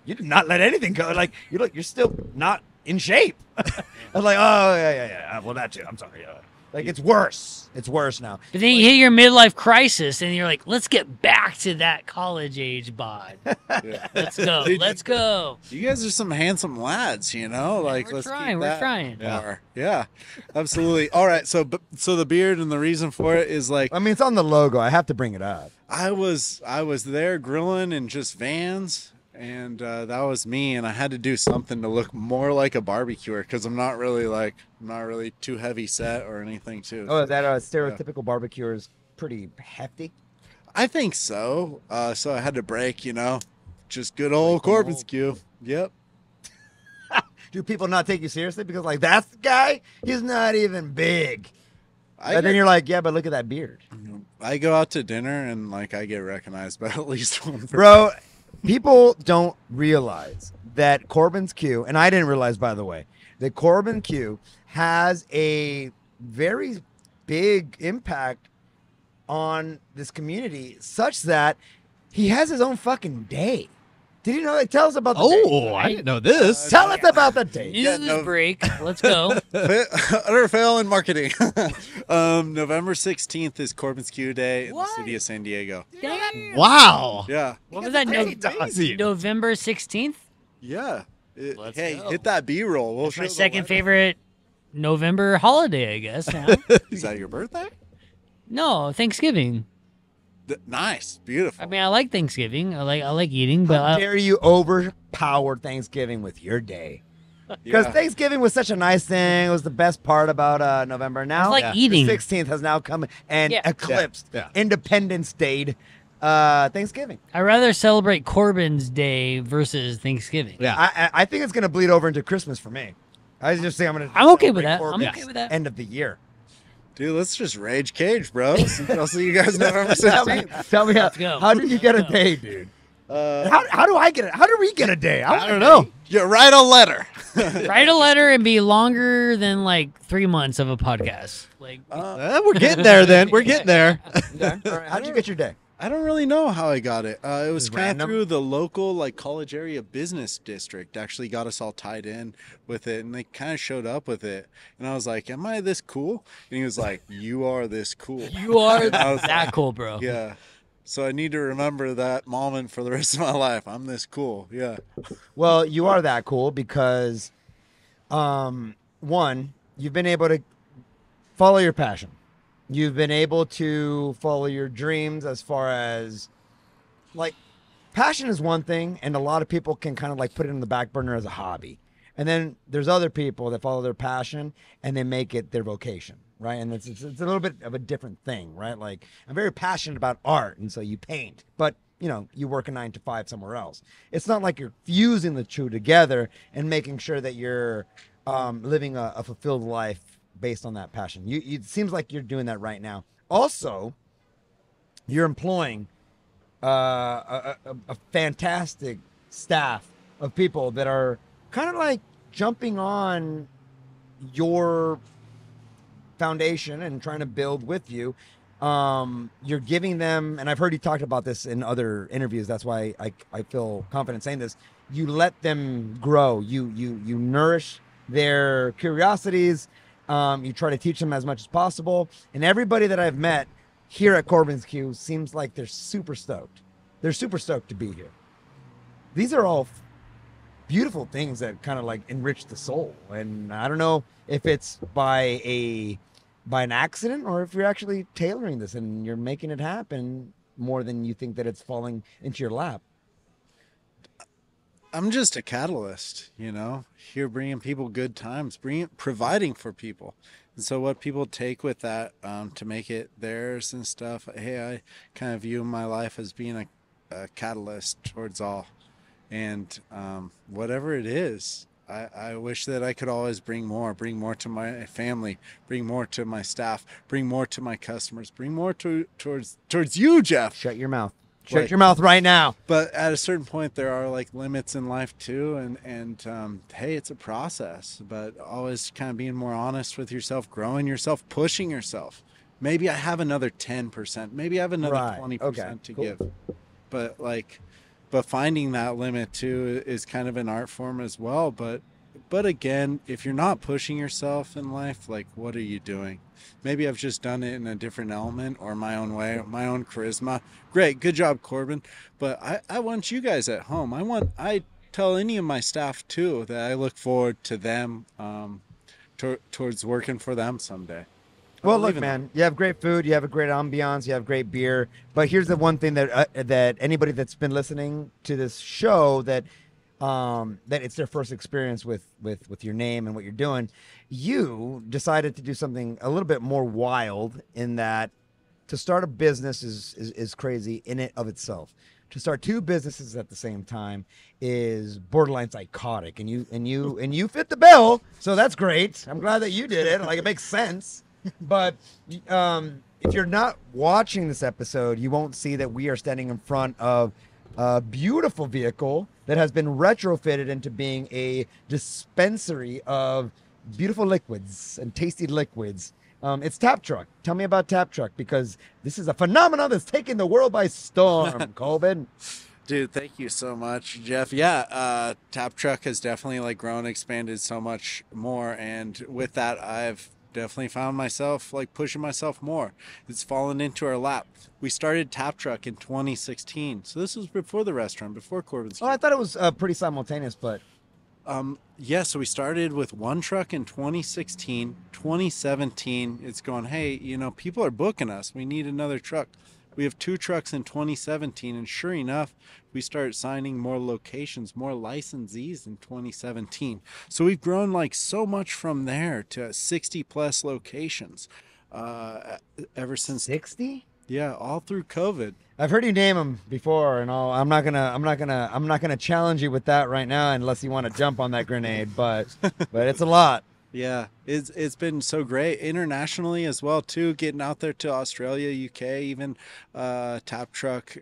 you did not let anything go. Like you're still not in shape. I was like, oh yeah. Well, that too. I'm sorry. Like it's worse. It's worse now. But then you hit your midlife crisis, and you're like, let's get back to that college age bod. Yeah. Let's go. Dude, Let's go. You guys are some handsome lads, Like we're let's trying, keep we're that trying. bar. Yeah, absolutely. All right, so the beard and the reason for it is like I mean, it's on the logo. I have to bring it up. I was there grilling in just Vans, and that was me, and I had to do something to look more like a barbecuer because I'm not really too heavy set or anything too. Oh, that stereotypical barbecue is pretty hefty. I think so. So I had to break, just good old Corbin's cue. Yep. Do people not take you seriously because like that's the guy? He's not even big. I And then get- you're like, yeah, but look at that beard, I go out to dinner and like I get recognized by at least one person. bro. People don't realize that Corbin's Q, and I didn't realize, by the way, that Corbin Q has a very big impact on this community, such that he has his own fucking day. Did you know that? Tell us about the day. Oh, I didn't know this. Tell us about the day. News no- break. Let's go. Utter fail in marketing. November 16th is Corbin's Q Day in What? the city of San Diego. Dang. Wow. Yeah. What was that? Amazing. November 16th? Yeah. Let's Hey, go. hit that B-roll. We'll That's my show the second letter. favorite November holiday, I guess. Now. Is that your birthday? No, Thanksgiving. Nice. Beautiful. I mean, I like Thanksgiving. I like eating, but How dare you overpower Thanksgiving with your day? Because Yeah. Thanksgiving was such a nice thing. It was the best part about November. Now, It's like eating. the 16th has now come and Yeah. eclipsed Yeah. Independence Day, Thanksgiving. I'd rather celebrate Corbin's Day versus Thanksgiving. Yeah. I think it's going to bleed over into Christmas for me. I just think I'm going to. I'm okay with that. I'm okay with that. End of the year. Dude, let's just rage cage, bro. I'll see you guys November Tell me, 16th. tell me Let's go. how do you get a Let's go. day, dude? How do I get it? How do we get a day? I don't know. You write a letter. Write a letter and be longer than like 3 months of a podcast. Like, We're getting there then. We're getting there. Okay. All right. How'd you get your day? I don't really know how I got it. It was Just kind of random? through the local like college area business district. Actually, got us all tied in with it, and they kind of showed up with it. And I was like, "Am I this cool?" And he was like, "You are this cool." you are I was that like, cool, bro. Yeah. So I need to remember that moment for the rest of my life. I'm this cool. Yeah. Well, you are that cool because, one, you've been able to follow your passion. You've been able to follow your dreams as far as, like, passion is one thing, and a lot of people can kind of like put it in the back burner as a hobby. And then there's other people that follow their passion and they make it their vocation, right? And it's a little bit of a different thing, right? Like, I'm very passionate about art, and so you paint, but you work a 9 to 5 somewhere else. It's not like you're fusing the two together and making sure that you're living a fulfilled life based on that passion. It seems like you're doing that right now. Also, you're employing a fantastic staff of people that are kind of like jumping on your foundation and trying to build with you. You're giving them, and I've heard you talked about this in other interviews. That's why I feel confident saying this. You let them grow. You nourish their curiosities. You try to teach them as much as possible. And everybody that I've met here at Corbin's Q seems like they're super stoked. They're super stoked to be here. These are all beautiful things that kind of like enrich the soul. And I don't know if it's by an accident or if you're actually tailoring this and you're making it happen more than you think that it's falling into your lap. I'm just a catalyst, here bringing people good times, providing for people. And so what people take with that to make it theirs and stuff, hey, I kind of view my life as being a catalyst towards all. And whatever it is, I wish that I could always bring more to my family, bring more to my staff, bring more to my customers, bring more towards you, Jeff. Shut your mouth. Shut your mouth right now. But at a certain point, there are like limits in life too. And hey, it's a process, but always kind of being more honest with yourself, growing yourself, pushing yourself. Maybe I have another 10%. Maybe I have another 20% to give. But finding that limit too is kind of an art form as well. But again, if you're not pushing yourself in life, like what are you doing? Maybe I've just done it in a different element or my own way, my own charisma. Great, good job, Corbin. But I want you guys at home. I tell any of my staff too that I look forward to them towards working for them someday. Well, look, man, you have great food, you have a great ambiance, you have great beer. But here's the one thing that anybody that's been listening to this show that it's their first experience with your name and what you're doing. You decided to do something a little bit more wild in that to start a business is crazy in it of itself. To start two businesses at the same time is borderline psychotic, and you fit the bill, so that's great. I'm glad that you did it. Like, it makes sense. But if you're not watching this episode, you won't see that we are standing in front of a beautiful vehicle that has been retrofitted into being a dispensary of beautiful liquids and tasty liquids. It's Tap Truck. Tell me about Tap Truck, because this is a phenomenon that's taking the world by storm, Corbin. Dude, thank you so much, Jeff. Yeah, Tap Truck has definitely like grown, expanded so much more, and with that, I've definitely found myself like pushing myself more. It's fallen into our lap. We started Tap Truck in 2016, so this was before the restaurant, before Corbin's. Oh, I thought it was pretty simultaneous, but yeah, so we started with one truck in 2016. 2017, it's going, hey, people are booking us, we need another truck. We have two trucks in 2017, and sure enough, we start signing more locations, more licensees in 2017. So we've grown like so much from there to 60 plus locations ever since. 60? Yeah, all through COVID. I've heard you name them before, and I'm not gonna challenge you with that right now unless you want to jump on that grenade. But it's a lot. Yeah, it's been so great internationally as well too. Getting out there to Australia, UK, even Tap Trucks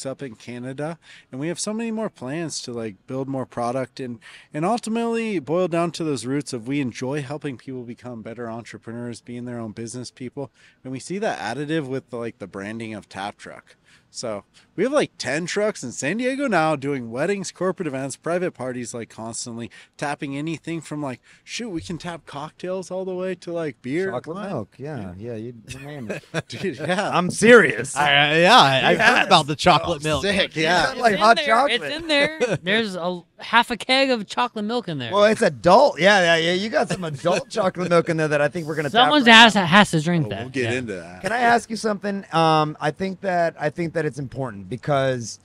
up in Canada, and we have so many more plans to like build more product and ultimately boil down to those roots of we enjoy helping people become better entrepreneurs, being their own business people, and we see that additive with the branding of Tap Truck. So we have like 10 trucks in San Diego now doing weddings, corporate events, private parties, like constantly tapping anything from like, shoot, we can tap cocktails all the way to like beer. Chocolate milk. Yeah, you named it. Dude, yeah. I'm serious. I've heard about the chocolate milk. Sick, yeah. Like hot there. chocolate. It's in there. There's half a keg of chocolate milk in there. Well, it's adult. Yeah. You got some adult chocolate milk in there that I think we're gonna. Someone tap has to drink that. We'll get into that. Can I ask you something? I think that it's important because,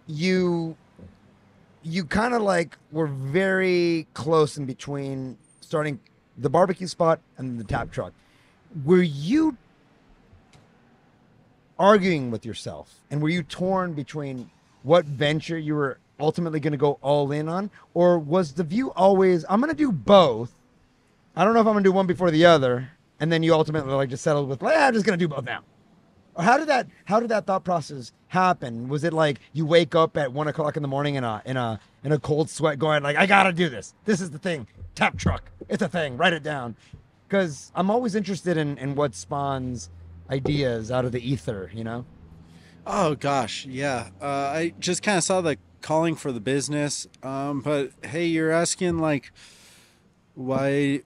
you kind of like were very close in between starting the barbecue spot and the Tap Truck. Were you arguing with yourself, and were you torn between what venture you were ultimately going to go all in on? Or was the view always, I'm going to do both. I don't know if I'm going to do one before the other. And then you ultimately like just settled with, I'm just going to do both now. How did that thought process happen? Was it like you wake up at 1 o'clock in the morning in a cold sweat going like, I got to do this. This is the thing. Tap truck. It's a thing. Write it down. Because I'm always interested in what spawns ideas out of the ether, you know? Oh gosh, yeah. I just kind of saw the calling for the business. But hey, you're asking like, why?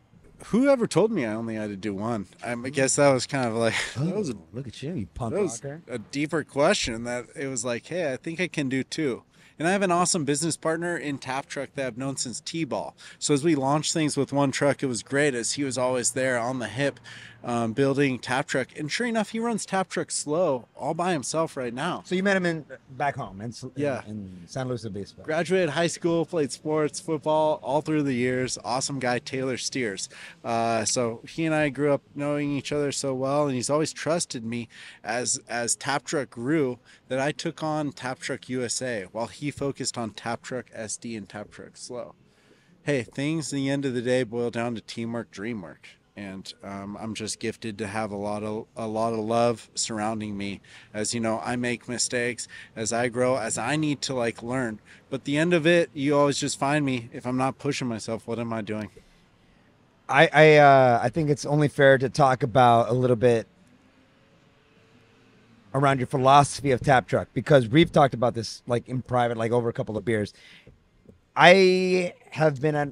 Whoever told me I only had to do one? I guess that was kind of like that was Look at you punk that was rocker. a deeper question. That it was like, hey, I think I can do two. And I have an awesome business partner in Tap Truck that I've known since T-Ball. So as we launched things with one truck, it was great as he was always there on the hip, building Tap Truck. And sure enough, he runs Tap Truck slow all by himself right now. So you met him back home in San Luis Obispo. Graduated high school, played sports, football, all through the years. Awesome guy, Taylor Steers. So he and I grew up knowing each other so well, and he's always trusted me as Tap Truck grew that I took on Tap Truck USA while he focused on Tap Truck SD and Tap Truck Slow. Hey, things at the end of the day boil down to teamwork, dreamwork. And I'm just gifted to have a lot of love surrounding me as, you know, I make mistakes, as I grow, as I need to like learn. But the end of it, you always just find me. If I'm not pushing myself, what am I doing? I think it's only fair to talk about a little bit around your philosophy of Tap Truck, because we've talked about this like in private, like over a couple of beers. I have been at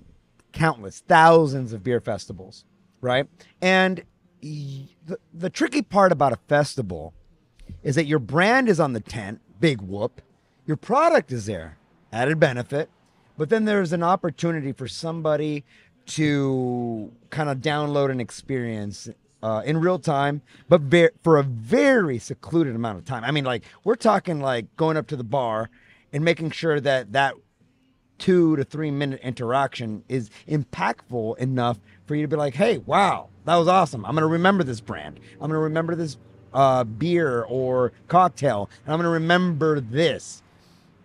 countless thousands of beer festivals. Right. And the tricky part about a festival is that your brand is on the tent, big whoop. Your product is there, added benefit. But then there's an opportunity for somebody to kind of download an experience in real time, but for a very secluded amount of time. I mean, like we're talking like going up to the bar and making sure that 2 to 3 minute interaction is impactful enough for you to be like, hey, wow, that was awesome. I'm going to remember this brand. I'm going to remember this beer or cocktail, and I'm going to remember this.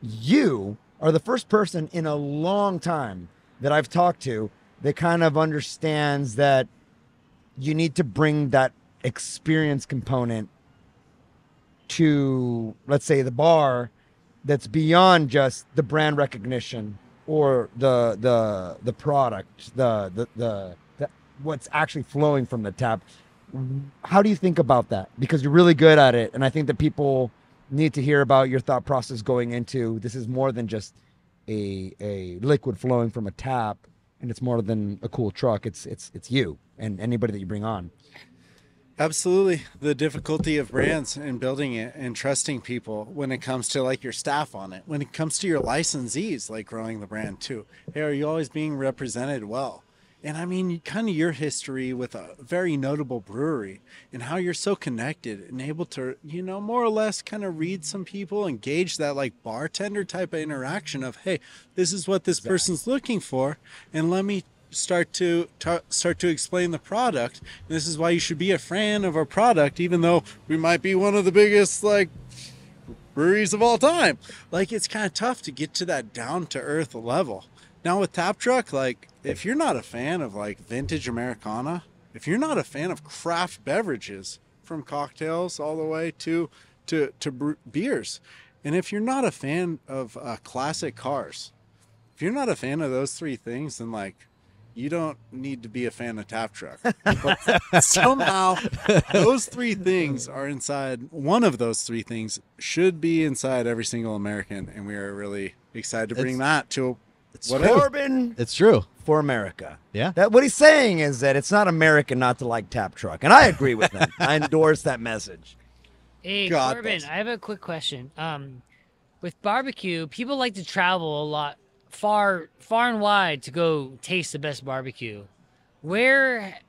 You are the first person in a long time that I've talked to that kind of understands that you need to bring that experience component to, let's say, the bar that's beyond just the brand recognition or the product, the what's actually flowing from the tap. How do you think about that? Because you're really good at it, and I think that people need to hear about your thought process going into this is more than just a liquid flowing from a tap, and it's more than a cool truck. It's you and anybody that you bring on. Absolutely. The difficulty of brands and building it and trusting people when it comes to like your staff on it, when it comes to your licensees, like growing the brand too. Hey, are you always being represented well? And I mean, kind of your history with a very notable brewery and how you're so connected and able to, you know, more or less kind of read some people, engage that like bartender type of interaction of, hey, this is what this person's looking for. And let me start to explain the product. And this is why you should be a fan of our product, even though we might be one of the biggest like breweries of all time. Like it's kind of tough to get to that down to earth level. Now with Tap Truck, like if you're not a fan of like vintage Americana, if you're not a fan of craft beverages from cocktails all the way to beers, and if you're not a fan of classic cars, if you're not a fan of those three things, then like you don't need to be a fan of Tap Truck. But somehow those three things are inside. One of those three things should be inside every single American, and we are really excited to bring that to Corbin. It's true. For America. Yeah. That what he's saying is that it's not American not to like Tap Truck. And I agree with him. I endorse that message. Hey, God Corbin, bless. I have a quick question. With barbecue, people like to travel a lot, far and wide to go taste the best barbecue. Where,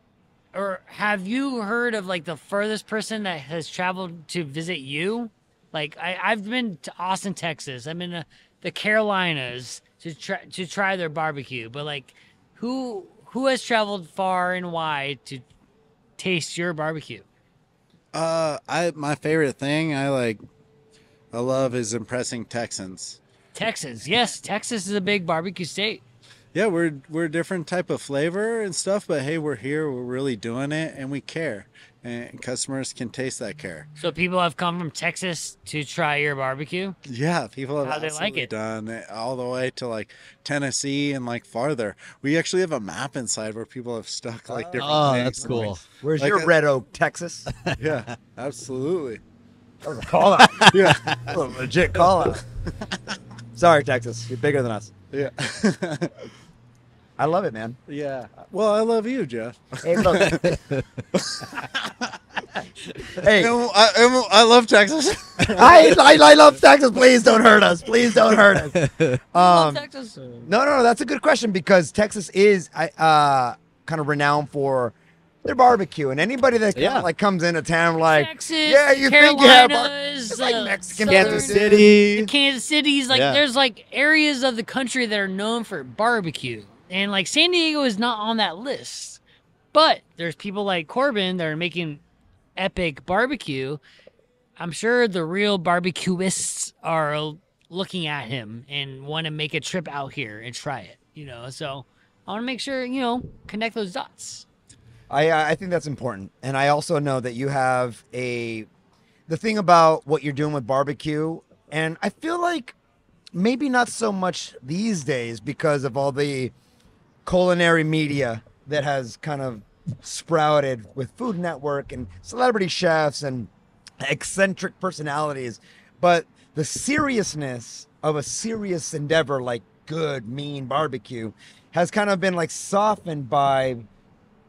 or have you heard of like the furthest person that has traveled to visit you? Like I've been to Austin, Texas. I'm in the Carolinas to try their barbecue. But like, who has traveled far and wide to taste your barbecue? My favorite thing I love is impressing Texans. Texas. Yes, Texas is a big barbecue state. Yeah, we're a different type of flavor and stuff, but hey, we're here, we're really doing it, and we care, and customers can taste that care. So people have come from Texas to try your barbecue. Yeah, people have How'd they like absolutely it? done it all the way to like Tennessee and like farther. We actually have a map inside where people have stuck like different Oh, things. that's cool. Where's Like your a- Red Oak, Texas? Yeah, absolutely. That was a call out. Yeah, That was a legit call out. Sorry, Texas. You're bigger than us. yeah, I love it, man. yeah. Well, I love you, Jeff. Hey, look. Hey, I love Texas. I love Texas. Please don't hurt us. Please don't hurt us. Texas. No, that's a good question because Texas is kind of renowned for their barbecue, and anybody that kind Yeah. of like comes into town like, Texas, yeah, you think you have Carolinas, it's like Mexican Kansas food. City. Kansas City's like Yeah. there's like areas of the country that are known for barbecue, and like San Diego is not on that list. But there's people like Corbin that are making epic barbecue. I'm sure the real barbecuists are looking at him and want to make a trip out here and try it. So I want to make sure connect those dots. I think that's important, and I also know that you have the thing about what you're doing with barbecue, and I feel like maybe not so much these days because of all the culinary media that has kind of sprouted with Food Network and celebrity chefs and eccentric personalities, but the seriousness of a serious endeavor like good, mean barbecue has kind of been like softened by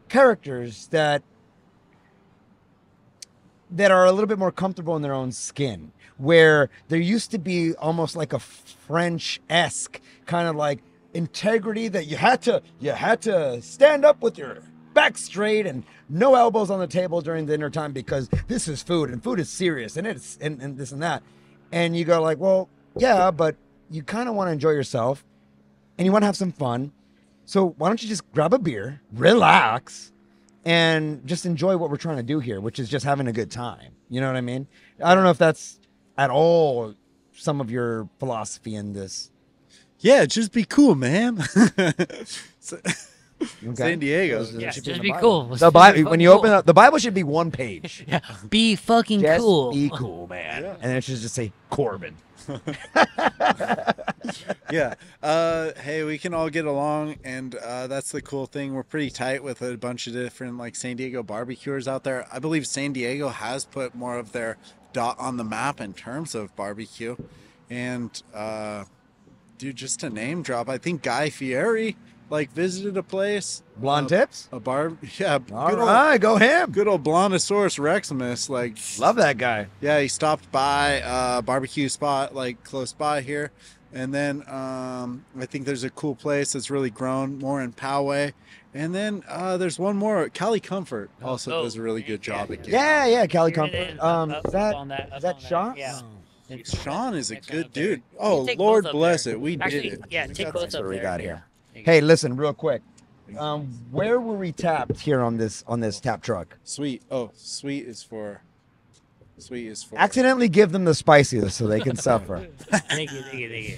characters that are a little bit more comfortable in their own skin, where there used to be almost like a French-esque kind of like integrity that you had to stand up with your back straight and no elbows on the table during dinner time because this is food and food is serious and it's and this and that. And you go like, well, yeah, but you kind of want to enjoy yourself and you want to have some fun. So why don't you just grab a beer, relax, and just enjoy what we're trying to do here, which is just having a good time. You know what I mean? I don't know if that's at all some of your philosophy in this. Yeah, just be cool, man. So- Okay? San Diego. Those Yeah, should just in be the cool. The Just Bible, be when you fucking open cool. up, the Bible should be one page. Yeah, be fucking Just cool. be cool, man. Yeah. And it should just say Corbin. Yeah. Hey, we can all get along, and that's the cool thing. We're pretty tight with a bunch of different like San Diego barbecuers out there. I believe San Diego has put more of their dot on the map in terms of barbecue. And dude, just to name drop, I think Guy Fieri like visited a place. Blonde tips? A bar. Yeah. All right, go him. Good old Blondosaurus Reximus. Like, Love that guy. yeah, he stopped by a barbecue spot like close by here. And then I think there's a cool place that's really grown more in Poway. And then there's one more. Cali Comfort also Oh, does a really good job at getting. Yeah, Cali Here it Comfort. is. Up Is that on that, up is that on Sean? Yeah. Sean is a Next good up there. dude. Oh, Take Lord both up bless there. it. We Actually, did it. yeah, We take got both That's up what we there. got here. Yeah. Hey, listen, real quick. Where were we tapped here on this tap truck? Sweet. Oh, sweet is for. Accidentally give them the spiciest so they can suffer. Thank you.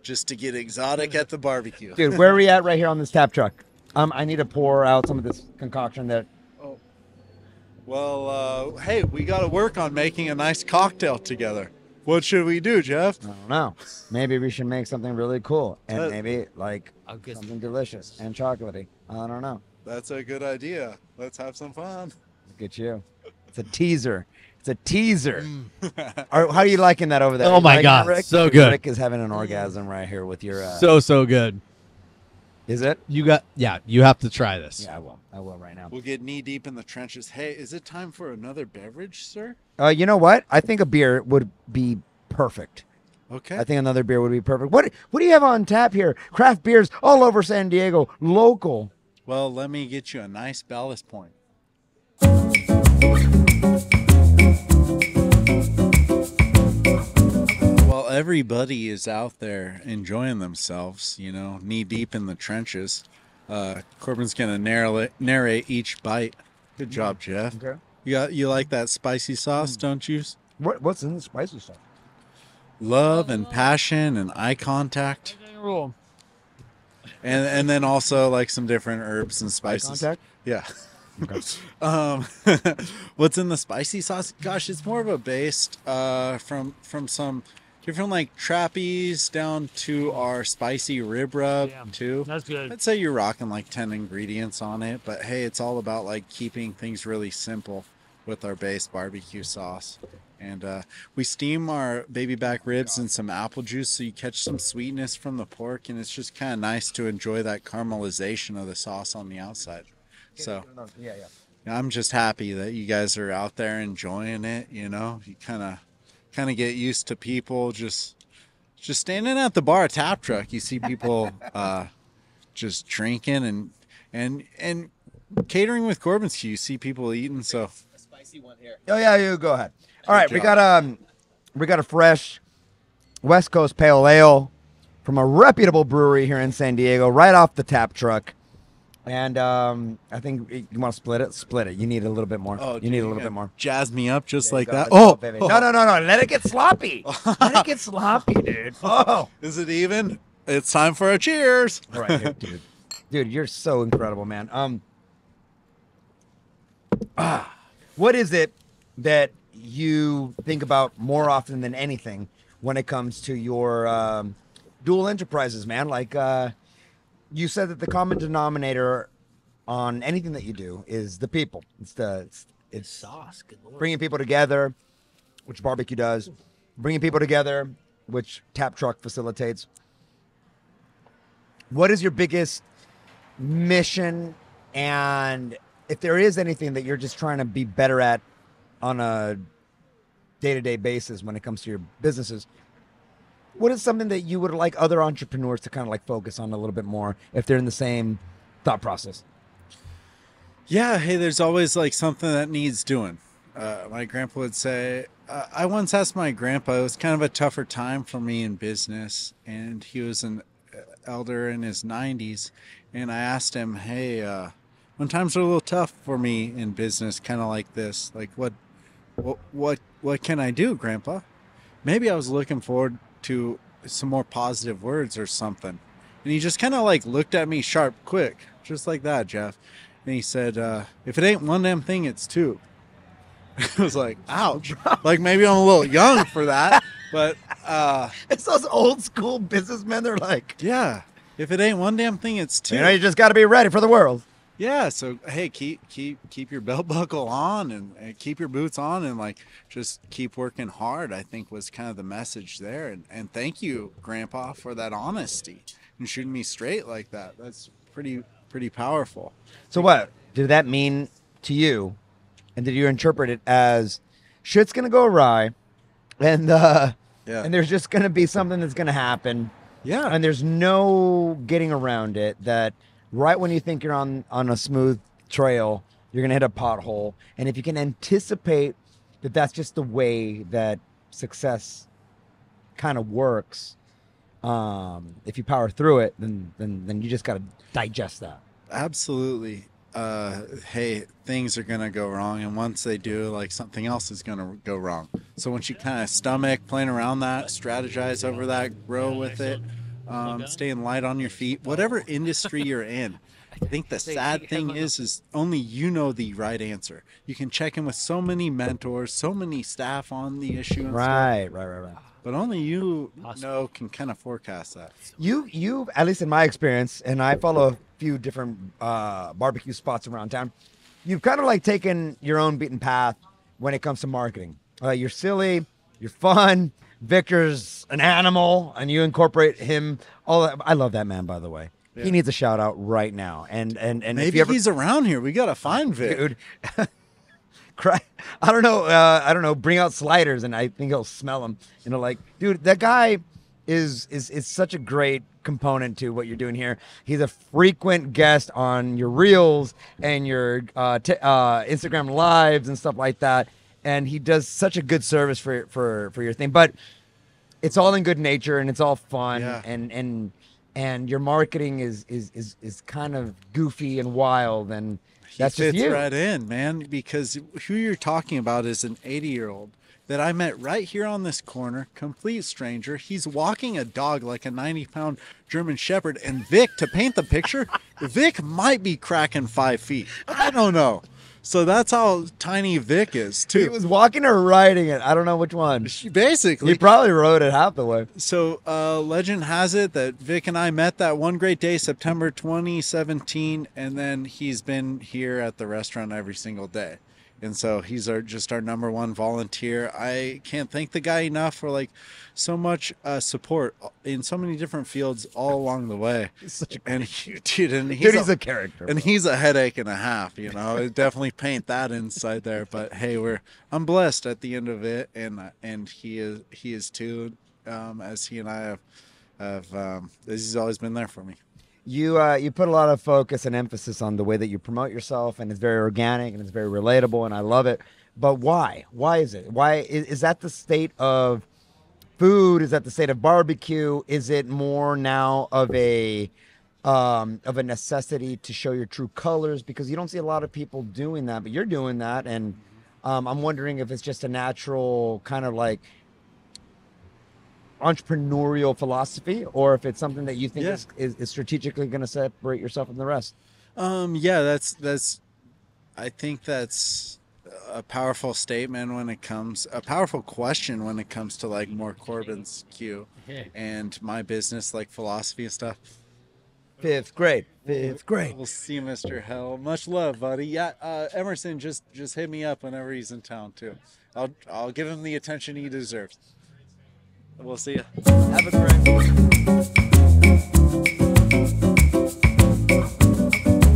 Just to get exotic at the barbecue. Dude, where are we at right here on this tap truck? I need to pour out some of this concoction that. Well, hey, we got to work on making a nice cocktail together. What should we do, Jeff? I don't know. Maybe we should make something really cool and Uh, maybe like Oh, good. something delicious and chocolatey. I don't know. That's a good idea. Let's have some fun. Look at you. It's a teaser. It's a teaser. How are you liking that over there? Oh You my liking God, it, Rick? so good. Rick is having an orgasm right here with your. So good. Is it? You have to try this. Yeah, I will. I will right now. We'll get knee deep in the trenches. Hey, is it time for another beverage, sir? You know what? I think a beer would be perfect. Okay. I think another beer would be perfect. What do you have on tap here? Craft beers all over San Diego, local. Well, let me get you a nice ballast point. While everybody is out there enjoying themselves, knee deep in the trenches, Corbin's gonna narrate each bite. Good job, Jeff. Okay. You like that spicy sauce, don't you? What's in the spicy stuff? love and passion and eye contact, Rule. and then also like some different herbs and spices. contact? Yeah. Okay. What's in the spicy sauce? Gosh, it's more of a based from some different like trappies down to our spicy rib rub Yeah, too. that's good. I'd say you're rocking like 10 ingredients on it, but hey, it's all about like keeping things really simple with our base barbecue sauce. And we steam our baby back ribs in some apple juice so you catch some sweetness from the pork, and it's just kind of nice to enjoy that caramelization of the sauce on the outside. So Yeah. I'm just happy that you guys are out there enjoying it. You know, you kind of get used to people just standing at the bar tap truck. You see people just drinking and catering with Corbin's Q. You see people eating. So Oh yeah, you go ahead. All right, we got a fresh West Coast Pale Ale from a reputable brewery here in San Diego, right off the tap truck. And I think you want to split it. Split it. You need a little bit more. Oh, you need a little bit more. Jazz me up just like Go, that. let's go, Oh, baby. No. Let it get sloppy. Let it get sloppy, dude. Oh. is it even? It's time for a cheers. All right, here, dude. Dude, you're so incredible, man. What is it that you think about more often than anything when it comes to your dual enterprises, man? Like you said that the common denominator on anything that you do is the people. It's Sauce. Good Lord. bringing people together, which barbecue does. Bringing people together, which tap truck facilitates. What is your biggest mission, and if there is anything that you're just trying to be better at on a day-to-day basis when it comes to your businesses, what is something that you would like other entrepreneurs to kind of like focus on a little bit more if they're in the same thought process? Yeah, hey, there's always like something that needs doing. My grandpa would say, I once asked my grandpa, it was kind of a tougher time for me in business, and he was an elder in his 90s, and I asked him, hey, when times are a little tough for me in business, kind of like this, like what can I do, Grandpa? Maybe I was looking forward to some more positive words or something. And he just kind of like looked at me sharp, quick, just like that, Jeff. And he said, if it ain't one damn thing, it's two. I was like, ouch. Like maybe I'm a little young for that, but It's those old school businessmen. They're like, yeah, if it ain't one damn thing, it's two. you just got to be ready for the world. Yeah, so hey, keep your belt buckle on and keep your boots on and like just keep working hard, I think was kind of the message there. And thank you, Grandpa, for that honesty and shooting me straight like that. That's pretty powerful. So what did that mean to you? And did you interpret it as shit's gonna go awry, and and there's just gonna be something that's gonna happen, Yeah. and there's no getting around it? That right when you think you're on a smooth trail, you're gonna hit a pothole, and if you can anticipate that that's just the way that success kind of works, if you power through it, then you just gotta digest that. Absolutely. Hey, things are gonna go wrong, and once they do, like something else is gonna go wrong. So once you kind of stomach playing around that, strategize over that, grow with it, staying light on your feet, whatever industry you're in. I think the sad thing is only you know the right answer. You can check in with so many mentors, so many staff on the issue, and stuff, Right. but only you know can kind of forecast that. You at least in my experience, and I follow a few different barbecue spots around town, you've kind of like taken your own beaten path when it comes to marketing. You're silly, you're fun. Victor's an animal, and you incorporate him. All that. I love that man, by the way. Yeah. He needs a shout out right now. And if Maybe you ever, he's around here. We gotta find Vic. dude. Cry. I don't know. Bring out sliders, and I think he'll smell them. You know, like, dude, that guy is such a great component to what you're doing here. He's a frequent guest on your reels and your Instagram lives and stuff like that. And he does such a good service for your thing. But it's all in good nature and it's all fun. Yeah. And your marketing is kind of goofy and wild, and that's He just fits you. right in, man, because who you're talking about is an 80-year-old that I met right here on this corner, complete stranger. He's walking a dog like a 90-pound German Shepherd. And Vic, to paint the picture, Vic might be cracking 5 feet. I don't know. So that's how tiny Vic is, too. He was walking or riding it. I don't know which one. Basically. He probably rode it half the way. So legend has it that Vic and I met that one great day, September 2017, and then he's been here at the restaurant every single day. And so he's just our number one volunteer. I can't thank the guy enough for like so much support in so many different fields all along the way. He's such a And he's a character. and he's a headache and a half, you know. It definitely paint that inside there. But hey, I'm blessed at the end of it, and he is too, as he and I have he's always been there for me. You put a lot of focus and emphasis on the way that you promote yourself, and it's very organic and it's very relatable, and I love it. But why? Why is it? Why is that the state of food? Is that the state of barbecue? Is it more now of a necessity to show your true colors? Because you don't see a lot of people doing that, but you're doing that, and I'm wondering if it's just a natural kind of like entrepreneurial philosophy, or if it's something that you think is strategically going to separate yourself from the rest. That's I think that's a powerful statement when it comes, a powerful question when it comes to like more Corbin's Q and my business, like philosophy and stuff. Fifth grade. We'll see, Mr. Hell. Much love, buddy. Yeah, Emerson just hit me up whenever he's in town too. I'll give him the attention he deserves. We'll see you. Have a great.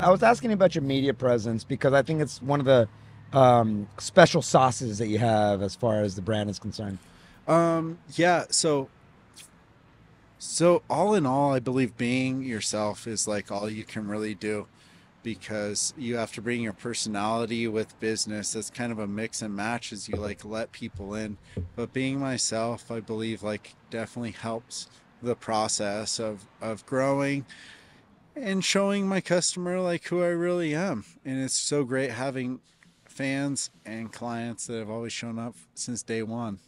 I was asking you about your media presence because I think it's one of the special sauces that you have as far as the brand is concerned. Yeah. So all in all, I believe being yourself is like all you can really do, because you have to bring your personality with business. That's kind of a mix and match as you like let people in. But being myself, I believe, like definitely helps the process of growing and showing my customer like who I really am. And it's so great having fans and clients that have always shown up since day one.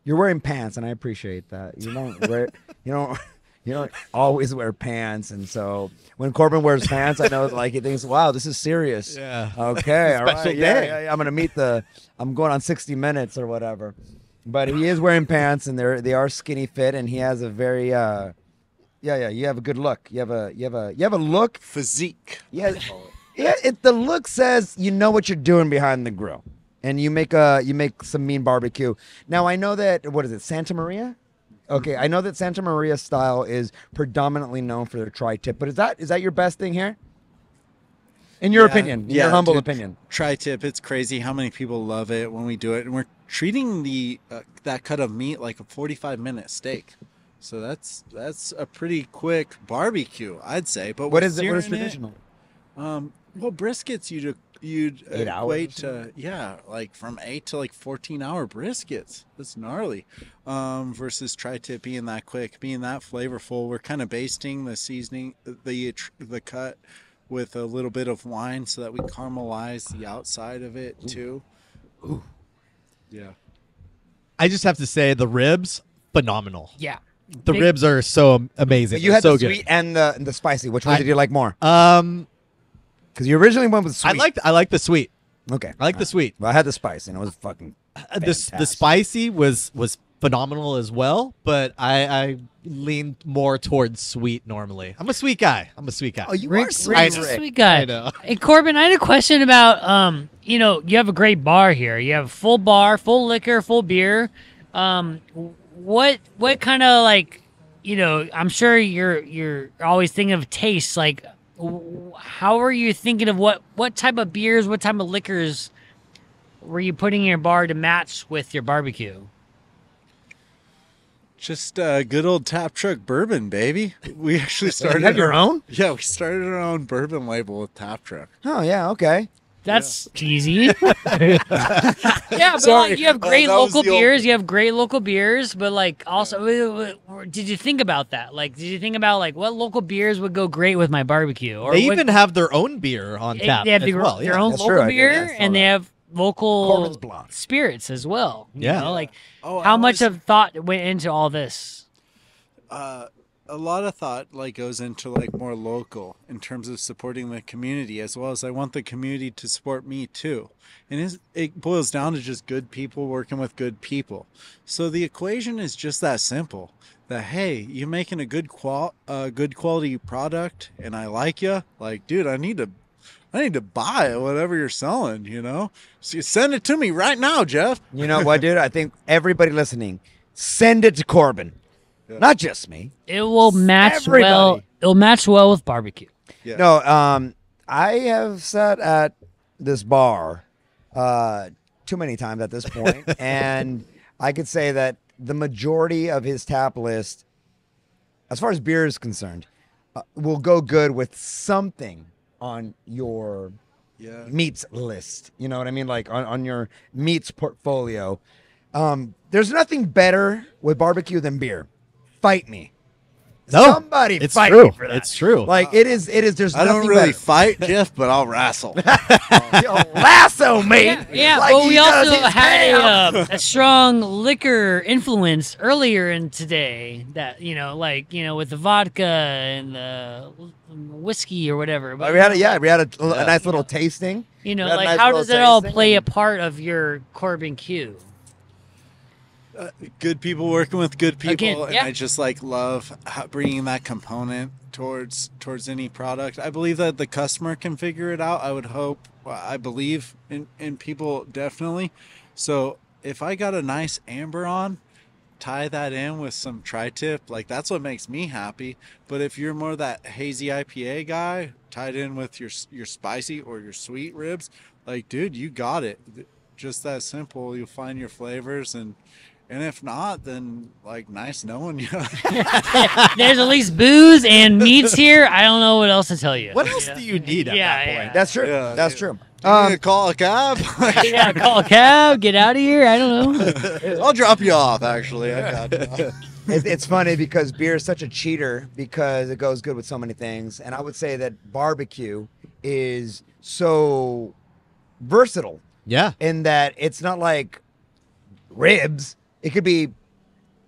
You're wearing pants, and I appreciate that. You don't wear, you don't always wear pants, and so when Corbin wears pants, I know like he thinks, "Wow, this is serious." Yeah. Okay. All Special right. day. Yeah. I'm gonna meet I'm going on 60 Minutes or whatever, but he is wearing pants, and they are skinny fit, and he has a very You have a good look. You have a look. Physique. Yeah. The look says you know what you're doing behind the grill, and you make some mean barbecue. Now I know that, what is it, Santa Maria? Okay, I know that Santa Maria style is predominantly known for their tri-tip, but is that your best thing here? In your opinion, in your humble opinion. Tri-tip, it's crazy how many people love it when we do it, and we're treating the that cut of meat like a 45-minute steak. So that's a pretty quick barbecue, I'd say. But What is traditional? Well, briskets you'd 8 hours equate to like from 8 to like 14-hour briskets. That's gnarly. Versus tri-tip being that quick, being that flavorful. We're kind of basting the seasoning, the cut with a little bit of wine so that we caramelize the outside of it too. Ooh. Yeah. I just have to say the ribs, phenomenal. Yeah. The ribs are so amazing. But you had so the good. sweet and the spicy. Which one did you like more? Because you originally went with sweet. I like the sweet. Okay. I like the sweet. Well, I had the spice, and it was fucking The spicy was phenomenal as well, but I lean more towards sweet normally. I'm a sweet guy. Oh, you are Rick's sweet. a sweet guy. I know. Hey, Corbin, I had a question about, you have a great bar here. You have full bar, full liquor, full beer. What kind of like, I'm sure you're always thinking of taste. Like, how are you thinking of what type of beers, what type of liquors were you putting in your bar to match with your barbecue? Just good old tap truck bourbon, baby. We actually started. You have your own? Yeah, we started our own bourbon label with tap truck. Oh yeah, okay. That's easy. Yeah, but Sorry. like, you have great That was local the old- beers. You have great local beers, but like also, did you think about that? Like, did you think about like what local beers would go great with my barbecue? Or They what- even have their own beer on tap they have as well. their yeah. own That's local true, I did, beer, yeah, I saw and they that. have local Corbin's block. spirits as well. You Yeah. know, like Oh, how I much was- of thought went into all this? A lot of thought like goes into like more local in terms of supporting the community, as well as I want the community to support me too. And it boils down to just good people working with good people. So the equation is just that simple. That hey, you're making a good quality product, and I like you. Like, dude, I need to buy whatever you're selling. You know, so you send it to me right now, Jeff. You know what, dude? I think everybody listening, send it to Corbin. Not just me. It will match well. Everybody. It'll match well with barbecue. Yeah. No, I have sat at this bar too many times at this point, and I could say that the majority of his tap list, as far as beer is concerned, will go good with something on your Yeah. meats list. You know what I mean? Like on your meats portfolio. There's nothing better with barbecue than beer. Fight me. No, Somebody it's fight true. me for that. It's true. Like it is. There's I nothing don't really better. fight, Jeff, but I'll wrestle. Yo, lasso, mate. Yeah, Like but he we does also his had tail. a strong liquor influence earlier in today. That with the vodka and the whiskey or whatever. But We had a nice little tasting. you know, we had a like nice how little does it all tasting play a and- part of your Corbin Q? Good people working with good people, Again, and yeah. I just love bringing that component towards any product. I believe that the customer can figure it out. I would hope. I believe in people definitely. So if I got a nice amber on, tie that in with some tri-tip, like that's what makes me happy. But if you're more that hazy IPA guy, tied in with your spicy or your sweet ribs, like dude, you got it. Just that simple. You'll find your flavors, and if not, then like nice knowing you. There's at least booze and meats here. I don't know what else to tell you. What else do you need at Yeah, that yeah. point? That's true. Yeah, That's yeah. true. You need to call a cab. Yeah, call a cab, get out of here. I don't know. I'll drop you off. Actually, I got you. It's funny because beer is such a cheater because it goes good with so many things, and I would say that barbecue is so versatile Yeah. in that it's not like ribs. It could be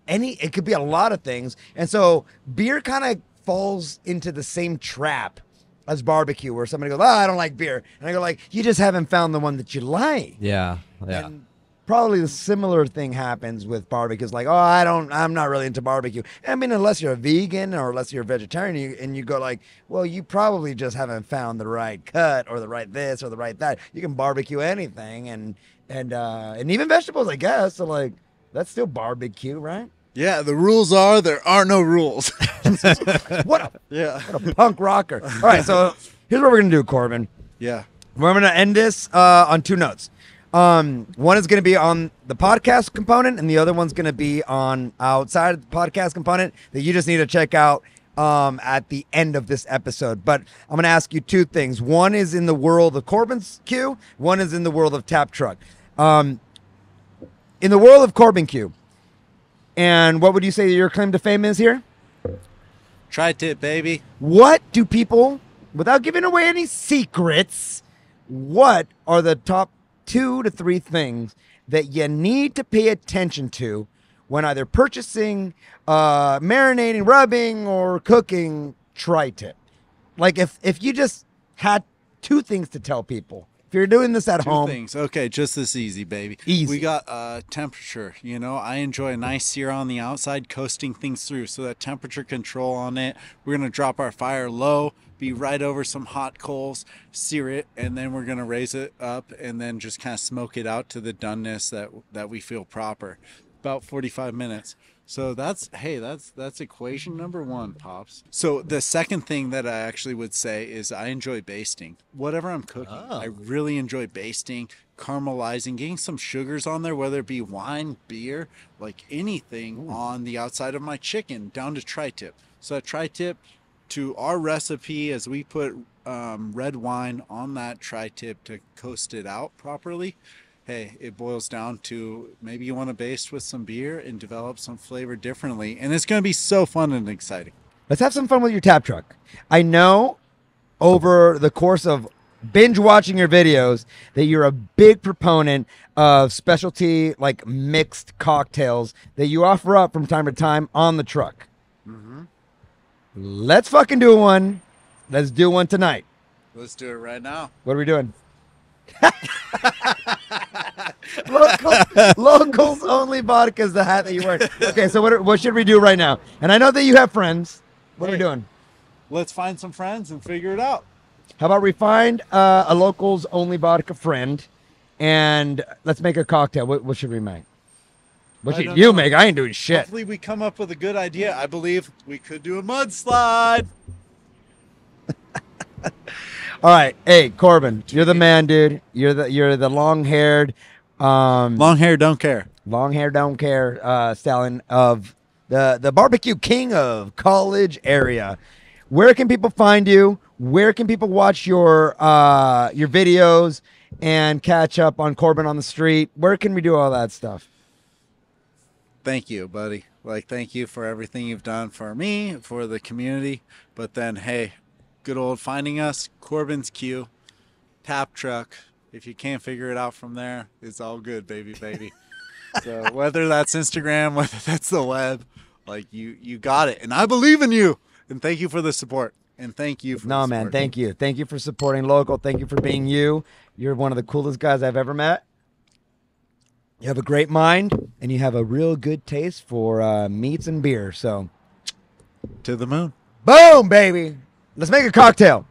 it could be a lot of things. And so beer kind of falls into the same trap as barbecue where somebody goes, I don't like beer. And I go like, you just haven't found the one that you like. Yeah. Yeah. And probably the similar thing happens with barbecue. It's like, I'm not really into barbecue. I mean, unless you're a vegan or unless you're a vegetarian, and you go like, well, you probably just haven't found the right cut or the right this or the right that. You can barbecue anything and even vegetables, I guess. So like, that's still barbecue, right? Yeah, the rules are there are no rules. What a Yeah, punk rocker. All right, so here's what we're going to do, Corbin. yeah. We're going to end this on two notes. One is going to be on the podcast component, and the other one's going to be on outside of the podcast component that you just need to check out at the end of this episode. But I'm going to ask you two things. One is in the world of Corbin's Q. One is in the world of Tap Truck. In the world of Corbin Q, and what would you say your claim to fame is here? Tri-tip, baby. What do people, without giving away any secrets, what are the top 2 to 3 things that you need to pay attention to when either purchasing, marinating, rubbing, or cooking tri-tip? Like if you just had 2 things to tell people, if you're doing this at Two home, things. Okay, just this easy, baby. Easy. We got temperature. You know, I enjoy a nice sear on the outside, coasting things through. So that temperature control on it. We're gonna drop our fire low, be right over some hot coals, sear it, and then we're gonna raise it up, and then just kind of smoke it out to the doneness that we feel proper. About 45 minutes. So that's equation number 1, Pops. So the second thing that I actually would say is I enjoy basting. Whatever I'm cooking, I really enjoy basting, caramelizing, getting some sugars on there, whether it be wine, beer, like anything on the outside of my chicken down to tri-tip. So a tri-tip to our recipe as we put red wine on that tri-tip to coast it out properly. Hey, it boils down to maybe you want to baste with some beer and develop some flavor differently. And it's going to be so fun and exciting. let's have some fun with your tap truck. I know over the course of binge watching your videos that you're a big proponent of specialty like mixed cocktails that you offer up from time to time on the truck. Let's fucking do one. Let's do one tonight. Let's do it right now. What are we doing? Locals only vodka is the hat that you wear. Okay, so what should we do right now? And I know that you have friends. What are we doing? Let's find some friends and figure it out. How about we find a locals only vodka friend, and let's make a cocktail. What should we make? What I should don't you know. make? I ain't doing shit. Hopefully we come up with a good idea. I believe we could do a mudslide. All right, hey Corbin, you're the man, dude. You're the long-haired, Long hair, don't care. long hair don't care stallion of the barbecue king of College area. Where can people find you? Where can people watch your videos and catch up on Corbin on the street? Where can we do all that stuff? Thank you, buddy. Like, thank you for everything you've done for me, for the community. But then, hey, good old finding us, Corbin's Q, Tap Truck. If you can't figure it out from there, it's all good, baby. So whether that's Instagram, whether that's the web, like you got it. And I believe in you. And thank you for the support. And thank you for the Man, support. thank you. Thank you for supporting local. Thank you for being you. You're one of the coolest guys I've ever met. You have a great mind, and you have a real good taste for meats and beer. So, To the moon. boom, baby. Let's make a cocktail.